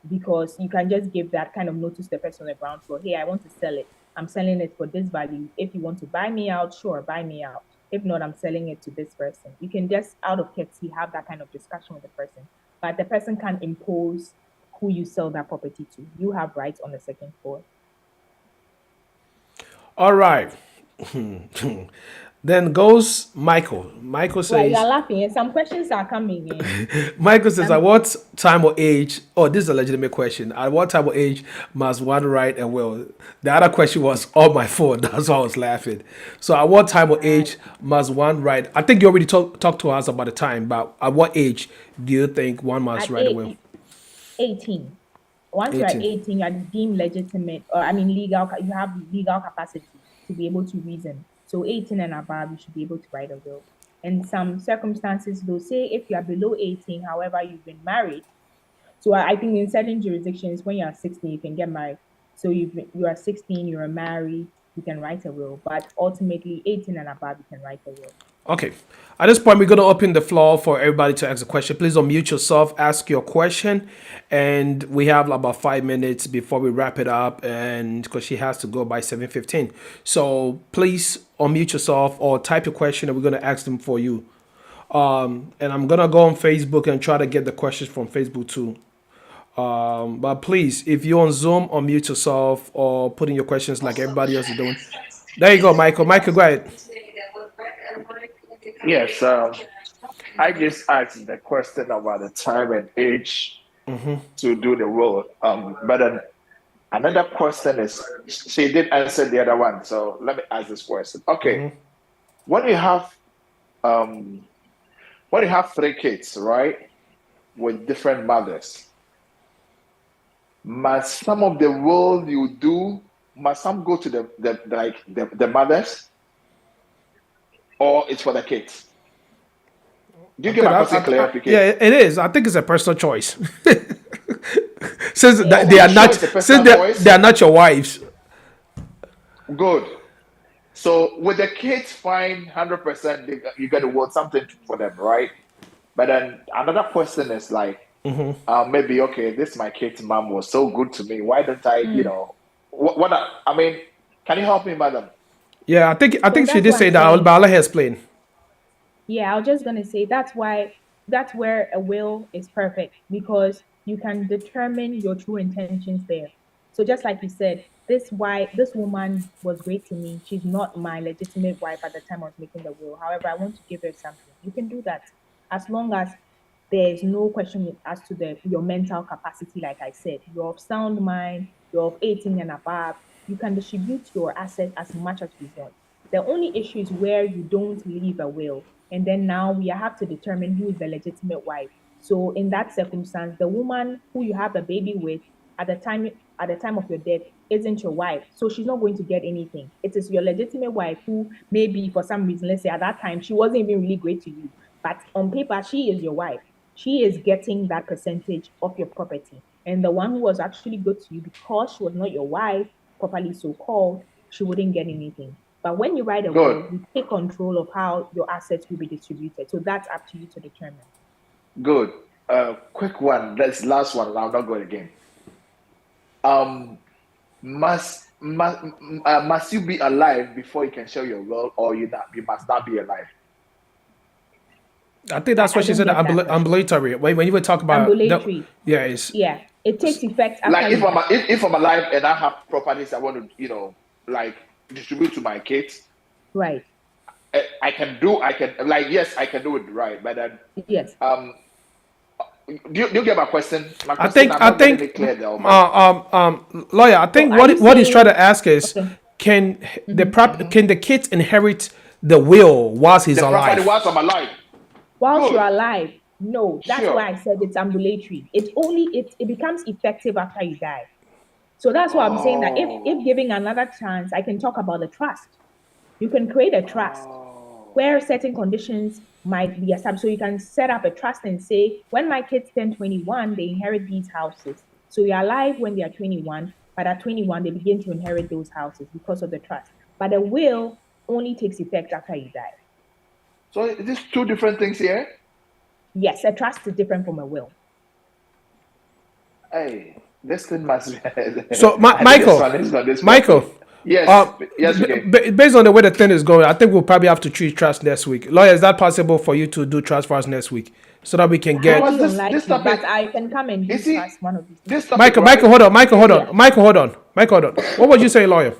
Speaker 3: Because you can just give that kind of notice to the person on the ground floor, hey, I want to sell it. I'm selling it for this value. If you want to buy me out, sure, buy me out. If not, I'm selling it to this person. You can just, out of courtesy, have that kind of discussion with the person. But the person can't impose who you sell that property to. You have rights on the second floor.
Speaker 1: All right. Then goes Michael. Michael
Speaker 3: Well, you're
Speaker 1: says,
Speaker 3: laughing, and some questions are coming in.
Speaker 1: Michael says, at what time or age, oh, this is a legitimate question. At what time or age must one write a will? The other question was on my phone. That's why I was laughing. So at what time or age must one write? I think you already talked to us about the time, but at what age do you think one must
Speaker 3: At
Speaker 1: write a will?
Speaker 3: 18. Once you're
Speaker 1: 18.
Speaker 3: 18, you're deemed legitimate, or I mean legal, you have legal capacity to be able to reason. So 18 and above, you should be able to write a will. In some circumstances, they'll say if you are below 18, however, you've been married. So I think in certain jurisdictions, when you are 16, you can get married. So you are 16, you are married, you can write a will. But ultimately, 18 and above, you can write a will.
Speaker 1: Okay. At this point, we're going to open the floor for everybody to ask a question. Please unmute yourself, ask your question. And we have about 5 minutes before we wrap it up, and because she has to go by 7:15. So please unmute yourself or type your question, and we're going to ask them for you. And I'm going to go on Facebook and try to get the questions from Facebook too. But please, if you're on Zoom, unmute yourself or put in your questions like everybody else is doing. There you go, Michael. Michael, go ahead.
Speaker 4: Yes, I just asked the question about the time and age to do the role. But then another question is, she did answer the other one, so let me ask this question. Okay, when you have um, when you have three kids, right, with different mothers, must some of the role you do must some go to the mothers, or it's for the kids? Do you get my question clear, PK?
Speaker 1: Yeah, it is. I think it's a personal choice. Since
Speaker 3: Yeah,
Speaker 1: they are
Speaker 4: Sure,
Speaker 1: not,
Speaker 4: it's a
Speaker 1: since
Speaker 4: personal choice.
Speaker 1: they are not your wives.
Speaker 4: Good. So with the kids, fine, 100%, you got to want something for them, right? But then another question is like, maybe, okay, this my kid's mom was so good to me. Why don't I, I mean, can you help me, madam?
Speaker 1: Yeah, I think
Speaker 3: So
Speaker 1: she
Speaker 3: that's
Speaker 1: did
Speaker 3: what
Speaker 1: say
Speaker 3: I'm
Speaker 1: that,
Speaker 3: saying.
Speaker 1: but I'll let her explain.
Speaker 3: Yeah, I was just gonna say that's where a will is perfect, because you can determine your true intentions there. So just like you said, this woman was great to me. She's not my legitimate wife at the time I was making the will. However, I want to give her something. You can do that as long as there is no question as to your mental capacity. Like I said, you're of sound mind, you're of 18 and above. You can distribute your assets as much as you want. The only issue is where you don't leave a will. And then now we have to determine who is the legitimate wife. So in that circumstance, the woman who you have a baby with at the time of your death isn't your wife. So she's not going to get anything. It is your legitimate wife who maybe for some reason, let's say at that time, she wasn't even really great to you. But on paper, she is your wife. She is getting that percentage of your property. And the one who was actually good to you, because she was not your wife, properly so called, she wouldn't get anything. But when you write a
Speaker 4: Good,
Speaker 3: will, you take control of how your assets will be distributed. So that's up to you to determine.
Speaker 4: good. Quick one. That's last one. I'll not go again. Um, must you be alive before you can show your will, or you must not be alive?
Speaker 1: I think that's
Speaker 3: I
Speaker 1: what she
Speaker 3: don't
Speaker 1: said.
Speaker 3: get that question.
Speaker 1: Ambulatory. When you were talking about the,
Speaker 3: Ambulatory.
Speaker 1: yeah, it's
Speaker 3: Yeah. It takes effect after
Speaker 4: Like
Speaker 3: you die.
Speaker 4: if I'm alive and I have properties I want to, like distribute to my kids,
Speaker 3: Right.
Speaker 4: yes, I can do it, right? But then
Speaker 3: Yes.
Speaker 4: do you get my question? My
Speaker 1: I
Speaker 4: question,
Speaker 1: think
Speaker 4: I'm not getting it clear though, but
Speaker 1: lawyer. I
Speaker 3: So
Speaker 1: think
Speaker 3: are you
Speaker 1: what he's trying
Speaker 3: saying
Speaker 1: to ask is,
Speaker 3: okay?
Speaker 1: can can the kids inherit the will whilst he's
Speaker 4: the property
Speaker 1: alive?
Speaker 4: whilst I'm alive.
Speaker 3: Whilst you're
Speaker 4: Good.
Speaker 3: alive? No, that's
Speaker 4: Sure.
Speaker 3: why I said it's ambulatory. It becomes effective after you die. So that's why I'm saying that if
Speaker 4: Oh.
Speaker 3: giving another chance, I can talk about the trust. You can create a trust
Speaker 4: Oh.
Speaker 3: where certain conditions might be established. So you can set up a trust and say, when my kids turn 21, they inherit these houses. So you're alive when they are 21, but at 21, they begin to inherit those houses because of the trust. But a will only takes effect after you die.
Speaker 4: So is this two different things here?
Speaker 3: Yes, a trust is different from a will.
Speaker 4: Hey, this thing must be.
Speaker 1: So,
Speaker 4: I think
Speaker 1: Michael,
Speaker 4: this
Speaker 1: Michael,
Speaker 4: Yes, yes, okay.
Speaker 1: based on the way the thing is going, I think we'll probably have to treat trust next week. Lawyer, is that possible for you to do trust for us next week so that we can get
Speaker 4: Because
Speaker 3: Highly
Speaker 4: this
Speaker 3: unlikely,
Speaker 4: topic,
Speaker 3: but I can come and do
Speaker 4: you see,
Speaker 3: trust one of these.
Speaker 4: this topic,
Speaker 1: Michael?
Speaker 4: right?
Speaker 1: Michael, hold on. Michael, hold
Speaker 3: Yeah.
Speaker 1: on. Michael, hold on. Michael, hold on. What was you saying, lawyer?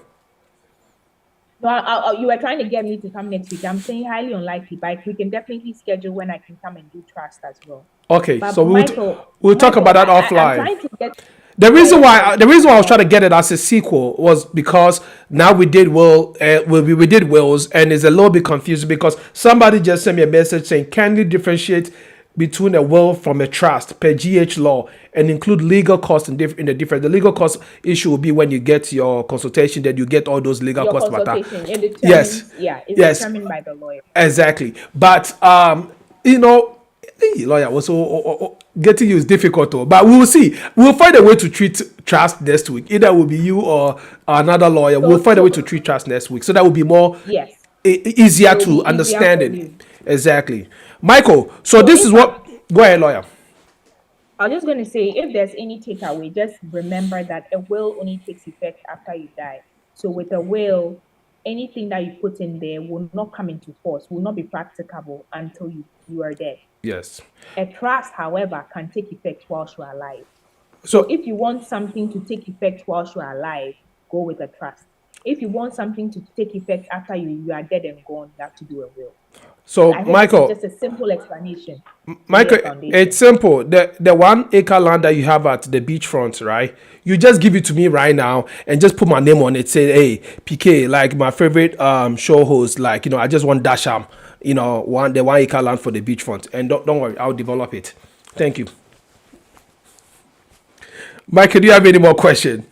Speaker 3: No, you were trying to get me to come next week. I'm saying highly unlikely, but we can definitely schedule when I can come and do trust as well.
Speaker 1: Okay,
Speaker 3: But
Speaker 1: so
Speaker 3: Michael,
Speaker 1: we'll talk about that
Speaker 3: I'm
Speaker 1: offline.
Speaker 3: trying to get
Speaker 1: The reason
Speaker 3: Yeah,
Speaker 1: why I was trying to get it as a sequel was because now we did we did wills, and it's a little bit confusing because somebody just sent me a message saying, can you differentiate between a will from a trust per GH law and include legal costs in the difference? The legal cost issue will be when you get your consultation, that you get all those legal
Speaker 3: your
Speaker 1: costs.
Speaker 3: consultation. It determines,
Speaker 1: Yes.
Speaker 3: it's
Speaker 1: Yes.
Speaker 3: determined by the lawyer.
Speaker 1: Exactly. But lawyer was getting you is difficult though. But we'll see. We'll find a way to treat trust next week. Either it will be you or another lawyer. We'll find a way to treat trust next week. So that will be more
Speaker 3: Yes.
Speaker 1: easier
Speaker 3: It will be
Speaker 1: to
Speaker 3: easier
Speaker 1: understand
Speaker 3: for
Speaker 1: it.
Speaker 3: you.
Speaker 1: Exactly. Michael, so this
Speaker 3: if
Speaker 1: is what go ahead, lawyer.
Speaker 3: I was just going to say, if there's any takeaway, just remember that a will only takes effect after you die. So with a will, anything that you put in there will not come into force, will not be practicable until you are dead.
Speaker 1: Yes.
Speaker 3: A trust, however, can take effect whilst you are alive.
Speaker 1: So
Speaker 3: If you want something to take effect whilst you are alive, go with a trust. If you want something to take effect after you are dead and gone, you have to do a will. I hope
Speaker 1: Michael,
Speaker 3: it's just a simple explanation.
Speaker 1: Michael,
Speaker 3: Foundation.
Speaker 1: it's simple. The 1 acre land that you have at the beachfront, right? You just give it to me right now and just put my name on it. Say, hey, PK, like my favorite show host, like, I just want Dasham, the 1 acre land for the beachfront. And don't worry, I'll develop it. Thank you. Michael, do you have any more questions?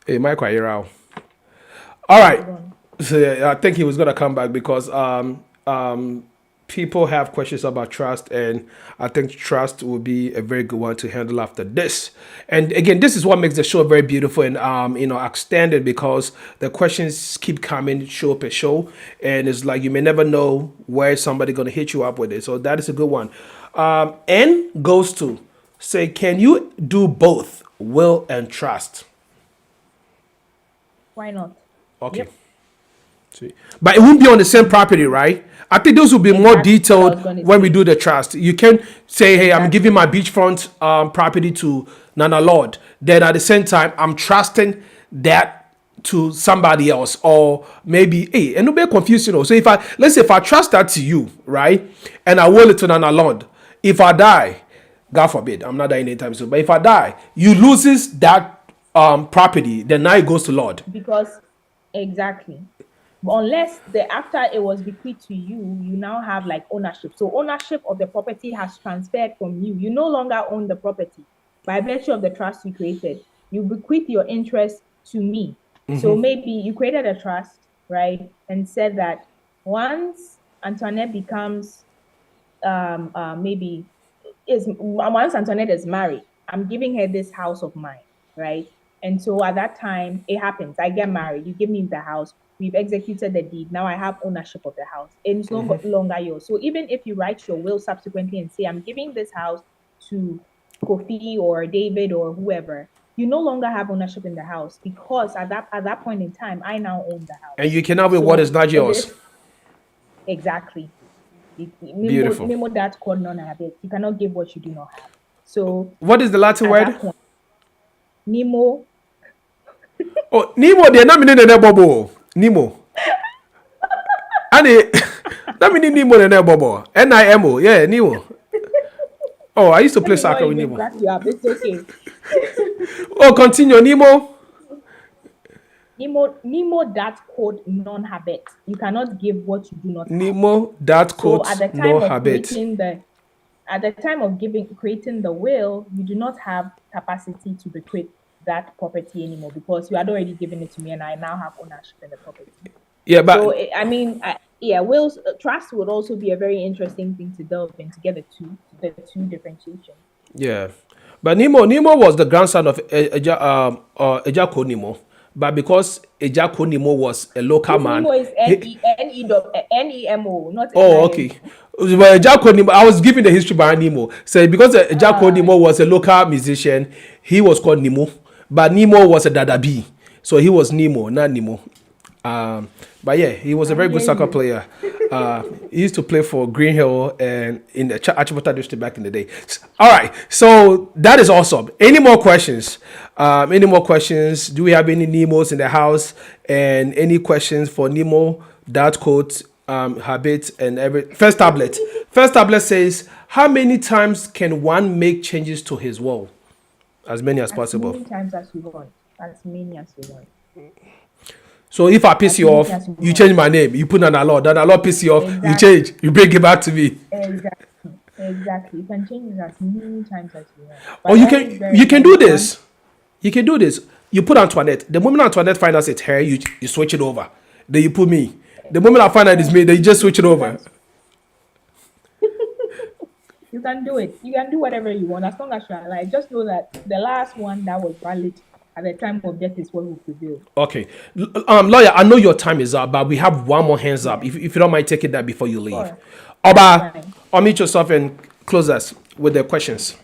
Speaker 1: Hey, Michael, are you around? All right. So I think he was gonna come back because people have questions about trust, and I think trust will be a very good one to handle after this. And again, this is what makes the show very beautiful and extended, because the questions keep coming show per show, and it's like you may never know where somebody gonna hit you up with it. So that is a good one. N goes to say, can you do both will and trust?
Speaker 3: Why not?
Speaker 1: Okay.
Speaker 3: Yep.
Speaker 1: See. But it won't be on the same property, right? I think those will be more
Speaker 3: Exactly what I was
Speaker 1: detailed
Speaker 3: gonna
Speaker 1: when we
Speaker 3: say.
Speaker 1: do the trust. You can say, hey, I'm giving my beachfront property to Nana Lord. Then at the same time, I'm trusting that to somebody else. Or maybe, hey, and it'll be confusing. So let's say if I trust that to you, right? And I will it to Nana Lord. If I die, God forbid, I'm not dying anytime soon. But if I die, you loses that property, then now it goes to Lord.
Speaker 3: Because exactly. Unless after it was bequeathed to you, you now have like ownership. So ownership of the property has transferred from you. You no longer own the property by virtue of the trust you created. You bequeath your interest to me. So maybe you created a trust, right, and said that once Antoinette becomes once Antoinette is married, I'm giving her this house of mine, right? And so at that time, it happens. I get married. You give me the house. We've executed the deed. Now I have ownership of the house. And it's no longer yours. So even if you write your will subsequently and say, I'm giving this house to Kofi or David or whoever, you no longer have ownership in the house, because at that point in time, I now own the house.
Speaker 1: And you cannot with what is not yours.
Speaker 3: Exactly.
Speaker 1: Beautiful.
Speaker 3: Memo that called non-habit. You cannot give what you do not have. So
Speaker 1: what is the Latin
Speaker 3: at
Speaker 1: word?
Speaker 3: that point, Nemo.
Speaker 1: Oh, Nemo, they're not meaning the bubble. Nemo. And that meaning Nemo and the bubble. Nimo, yeah, Nemo. Oh, I used to play soccer with Nemo.
Speaker 3: It's okay.
Speaker 1: Oh, continue, Nemo.
Speaker 3: Nemo that code non-habit. You cannot give what you do not have.
Speaker 1: Nemo that code
Speaker 3: So at the time
Speaker 1: no
Speaker 3: of
Speaker 1: habit.
Speaker 3: creating the will, you do not have capacity to bequeath that property anymore, because you had already given it to me and I now have ownership in the property.
Speaker 1: Yeah, but
Speaker 3: So wills, trust would also be a very interesting thing to delve in to get the two differentiation.
Speaker 1: yeah. But Nemo was the grandson of Ejako Nemo. But because Ejako Nemo was a local man,
Speaker 3: Nemo is
Speaker 1: he-
Speaker 3: Nemo, not
Speaker 1: oh,
Speaker 3: N-I-M.
Speaker 1: okay. Well, Ejako Nemo, I was giving the history behind Nemo. So because Ejako Nemo was a local musician, he was called Nemo. But Nemo was a Dadabi, so he was Nemo, not Nemo. But yeah, he was a very good soccer player. He used to play for Green Hill and in the Achimota district back in the day. All right, so that is awesome. Any more questions? Any more questions? Do we have any Nemos in the house? And any questions for Nemo, that quote, habit, and every first tablet? First tablet says, how many times can one make changes to his will? As many as
Speaker 3: As
Speaker 1: possible.
Speaker 3: many times as you want. As many as you want.
Speaker 1: So if I piss you
Speaker 3: many
Speaker 1: off,
Speaker 3: as you
Speaker 1: you
Speaker 3: want.
Speaker 1: change my name. You put an alert. That alert piss you off. You
Speaker 3: Exactly.
Speaker 1: change. You bring it back to me.
Speaker 3: Exactly. You can change it as many times as you want.
Speaker 1: Or you
Speaker 3: always bear
Speaker 1: you
Speaker 3: in
Speaker 1: can
Speaker 3: mind
Speaker 1: do this. You can do this. You put Antoinette. The moment Antoinette finds out it's her, you switch it over. Then you put me. The moment I find out it's me, then you just switch it over.
Speaker 3: You can do it. You can do whatever you want as long as you are alive. Just know that the last one that was valid at the time of death is what will prevail.
Speaker 1: Okay. Lawyer, I know your time is up, but we have one more hands up. If you don't mind taking that before you leave.
Speaker 3: Sure.
Speaker 1: Oba,
Speaker 3: Fine.
Speaker 1: unmute yourself and close us with the questions.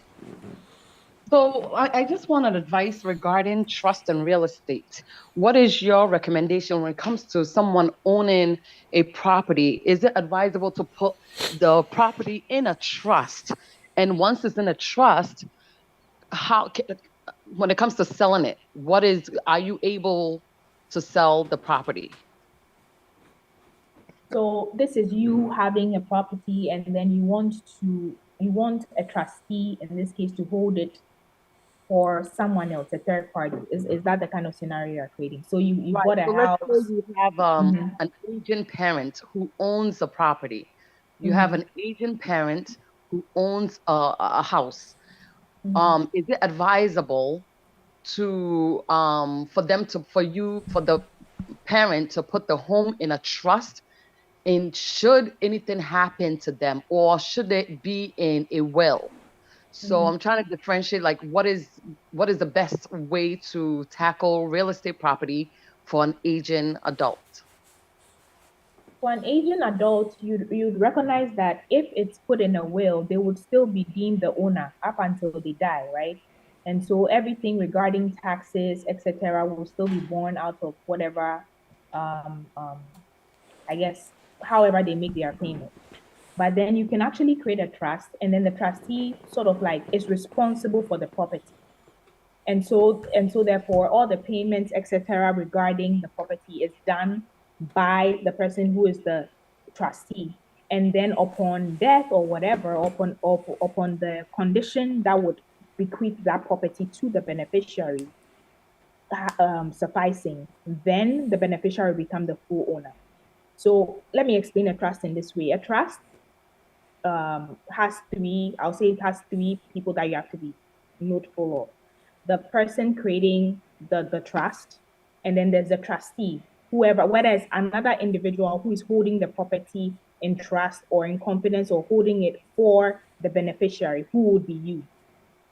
Speaker 5: So I just wanted advice regarding trust and real estate. What is your recommendation when it comes to someone owning a property? Is it advisable to put the property in a trust? And once it's in a trust, when it comes to selling it, are you able to sell the property?
Speaker 3: So this is you having a property and then you want a trustee in this case to hold it for someone else, a third party. Is that the kind of scenario you're creating? So you
Speaker 5: Right.
Speaker 3: bought a
Speaker 5: So
Speaker 3: house.
Speaker 5: let's say you have an aging parent who owns a property. You have an aging parent who owns a house. Is it advisable for the parent to put the home in a trust? And should anything happen to them, or should it be in a will? So I'm trying to differentiate, like, what is the best way to tackle real estate property for an aging adult?
Speaker 3: For an aging adult, you'd recognize that if it's put in a will, they would still be deemed the owner up until they die, right? And so everything regarding taxes, etc., will still be borne out of whatever, I guess, however they make their payment. But then you can actually create a trust, and then the trustee sort of like is responsible for the property. And so therefore all the payments, etc., regarding the property is done by the person who is the trustee. And then upon death or whatever, upon the condition that would bequeath that property to the beneficiary sufficing, then the beneficiary become the full owner. So let me explain a trust in this way. A trust has three people that you have to be noteful of. The person creating the trust, and then there's the trustee, whether it's another individual who is holding the property in trust or in confidence or holding it for the beneficiary, who would be you.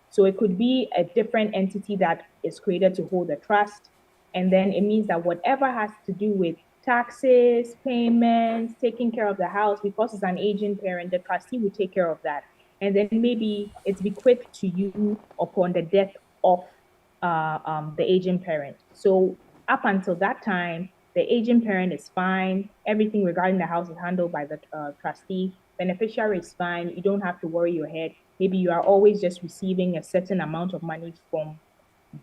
Speaker 3: So it could be a different entity that is created to hold the trust. And then it means that whatever has to do with taxes, payments, taking care of the house, because it's an aging parent, the trustee will take care of that. And then maybe it's bequeathed to you upon the death of the aging parent. So up until that time, the aging parent is fine. Everything regarding the house is handled by the trustee. Beneficiary is fine. You don't have to worry your head. Maybe you are always just receiving a certain amount of money from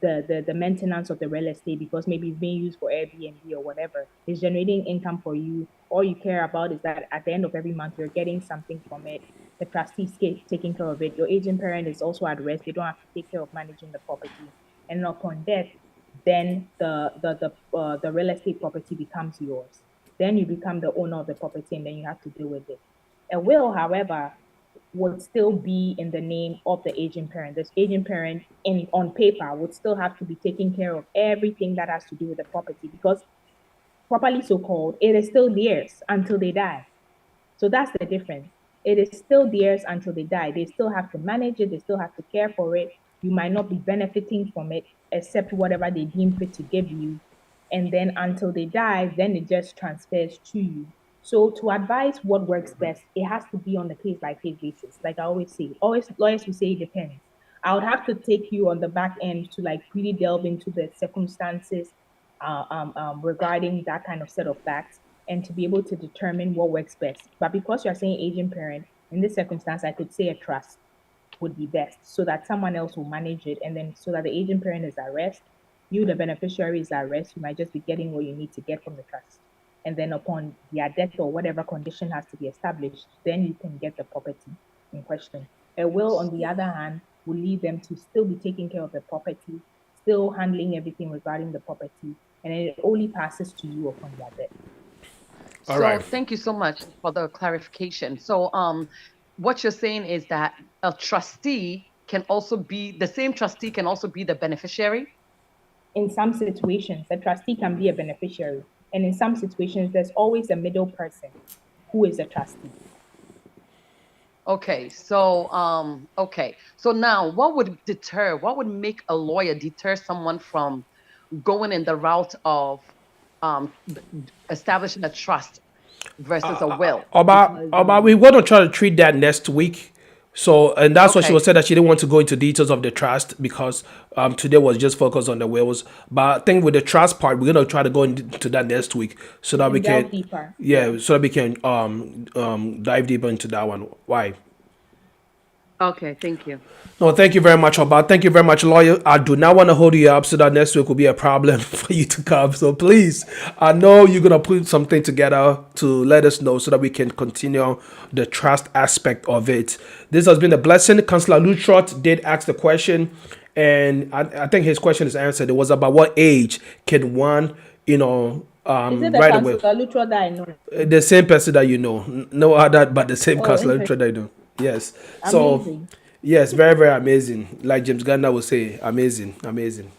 Speaker 3: the maintenance of the real estate because maybe it's being used for Airbnb or whatever. It's generating income for you. All you care about is that at the end of every month, you're getting something from it. The trustee's taking care of it. Your aging parent is also at rest. They don't have to take care of managing the property. And upon death, then the real estate property becomes yours. Then you become the owner of the property, and then you have to deal with it. A will, however, would still be in the name of the aging parent. This aging parent, on paper, would still have to be taking care of everything that has to do with the property because, properly so called, it is still theirs until they die. So that's the difference. It is still theirs until they die. They still have to manage it. They still have to care for it. You might not be benefiting from it except whatever they deem fit to give you. And then until they die, then it just transfers to you. So to advise what works best, it has to be on a case by case basis. Like I always say, always lawyers will say it depends. I would have to take you on the back end to like really delve into the circumstances regarding that kind of set of facts and to be able to determine what works best. But because you're saying aging parent, in this circumstance, I could say a trust would be best so that someone else will manage it. And then so that the aging parent is at rest, you, the beneficiary, is at rest. You might just be getting what you need to get from the trust. And then upon their death or whatever condition has to be established, then you can get the property in question. A will, on the other hand, will lead them to still be taking care of the property, still handling everything regarding the property, and it only passes to you upon their death.
Speaker 1: All
Speaker 5: So
Speaker 1: right.
Speaker 5: thank you so much for the clarification. So what you're saying is that a trustee can also be the same trustee can also be the beneficiary.
Speaker 3: In some situations, a trustee can be a beneficiary, and in some situations, there's always a middle person who is a trustee.
Speaker 5: Okay, so now what would make a lawyer deter someone from going in the route of establishing a trust versus a will?
Speaker 1: Oba, we want to try to treat that next week. So, and that's what she
Speaker 5: Okay.
Speaker 1: was saying, that she didn't want to go into details of the trust because today was just focused on the wills. But I think with the trust part, we're gonna try to go into that next week so that we
Speaker 3: Delve
Speaker 1: can,
Speaker 3: deeper.
Speaker 1: yeah, so that we can dive deeper into that one. Why?
Speaker 5: Okay, thank you.
Speaker 1: No, thank you very much, Oba. Thank you very much, lawyer. I do not want to hold you up so that next week will be a problem for you to come. So please, I know you're gonna put something together to let us know so that we can continue the trust aspect of it. This has been a blessing. Councillor Lutrot did ask the question, and I think his question is answered. It was about what age can one,
Speaker 3: Is it the
Speaker 1: right away.
Speaker 3: Councillor Lutra that I know?
Speaker 1: The same person that you know, no other but the same
Speaker 3: Oh,
Speaker 1: Councillor
Speaker 3: interesting.
Speaker 1: Lutrot that you know. Yes. So.
Speaker 3: Amazing.
Speaker 1: Yes, very, very amazing. Like James Gardner would say, amazing, amazing.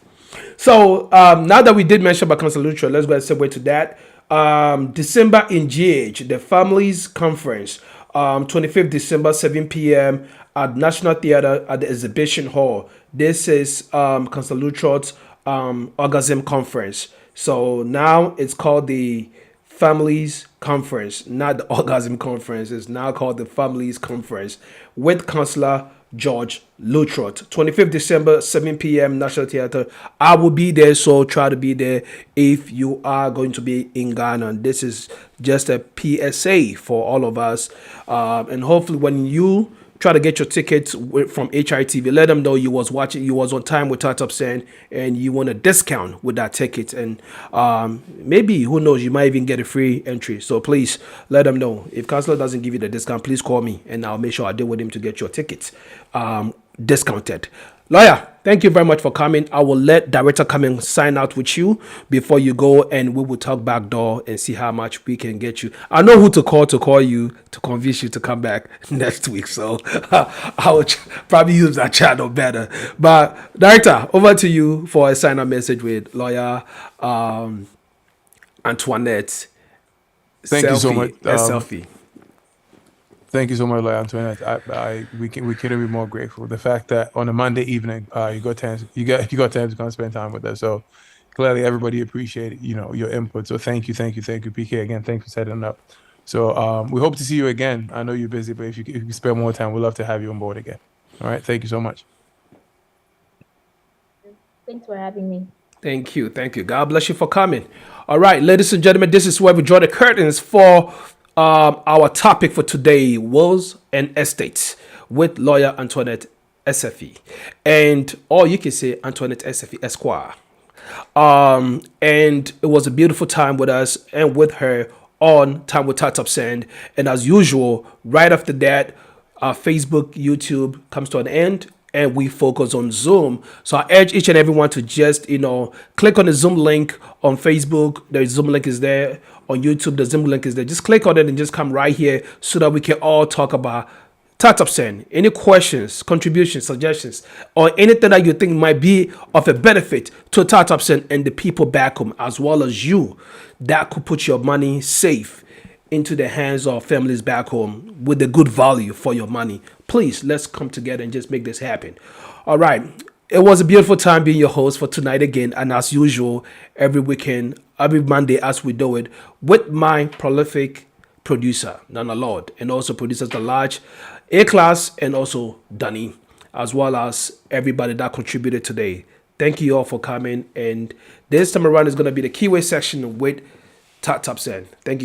Speaker 1: So now that we did mention about Council Lutra, let's go and segue to that. December in GH, the Families Conference, 25th December, 7 p.m. at National Theatre at the Exhibition Hall. This is Council Lutra's orgasm conference. So now it's called the Families Conference, not the Orgasm Conference. It's now called the Families Conference with Councillor George Lutrot. 25th December, 7 p.m. National Theatre. I will be there, so try to be there if you are going to be in Ghana. This is just a PSA for all of us. And hopefully when you try to get your tickets from HITV, let them know you was on time with Tata Sen, and you want a discount with that ticket. And maybe, who knows, you might even get a free entry. So please let them know. If Counselor doesn't give you the discount, please call me and I'll make sure I deal with him to get your tickets discounted. Lawyer, thank you very much for coming. I will let director come and sign out with you before you go, and we will talk back door and see how much we can get you. I know who to call you to convince you to come back next week. So I will probably use that channel better. But director, over to you for a sign out message with lawyer Antoinette.
Speaker 6: Thank you so much.
Speaker 1: Selfie.
Speaker 6: Thank you so much, Lawyer Antoinette. We couldn't be more grateful. The fact that on a Monday evening, you got time to come spend time with us. So clearly, everybody appreciated your input. So thank you, PK. Again, thanks for setting up. So we hope to see you again. I know you're busy, but if you can spend more time, we'd love to have you on board again. All right. Thank you so much.
Speaker 3: Thanks for having me.
Speaker 1: Thank you. God bless you for coming. All right, ladies and gentlemen, this is where we draw the curtains for our topic for today, wills and estates, with lawyer Antoinette SFE. And or you can say Antoinette SFE Esquire. And it was a beautiful time with us and with her on Time with Tata Send. And as usual, right after that, our Facebook, YouTube comes to an end, and we focus on Zoom. So I urge each and everyone to just, click on the Zoom link on Facebook. The Zoom link is there. On YouTube, the Zoom link is there. Just click on it and just come right here so that we can all talk about Tata Send. Any questions, contributions, suggestions, or anything that you think might be of a benefit to Tata Send and the people back home, as well as you, that could put your money safe into the hands of families back home with a good value for your money. Please, let's come together and just make this happen. All right. It was a beautiful time being your host for tonight again, and as usual, every weekend, every Monday as we do it, with my prolific producer, Nana Lord, and also producers The Large, A-Class, and also Danny, as well as everybody that contributed today. Thank you all for coming, and this time around is going to be the keyway section with Tat Tapsen. Thank you.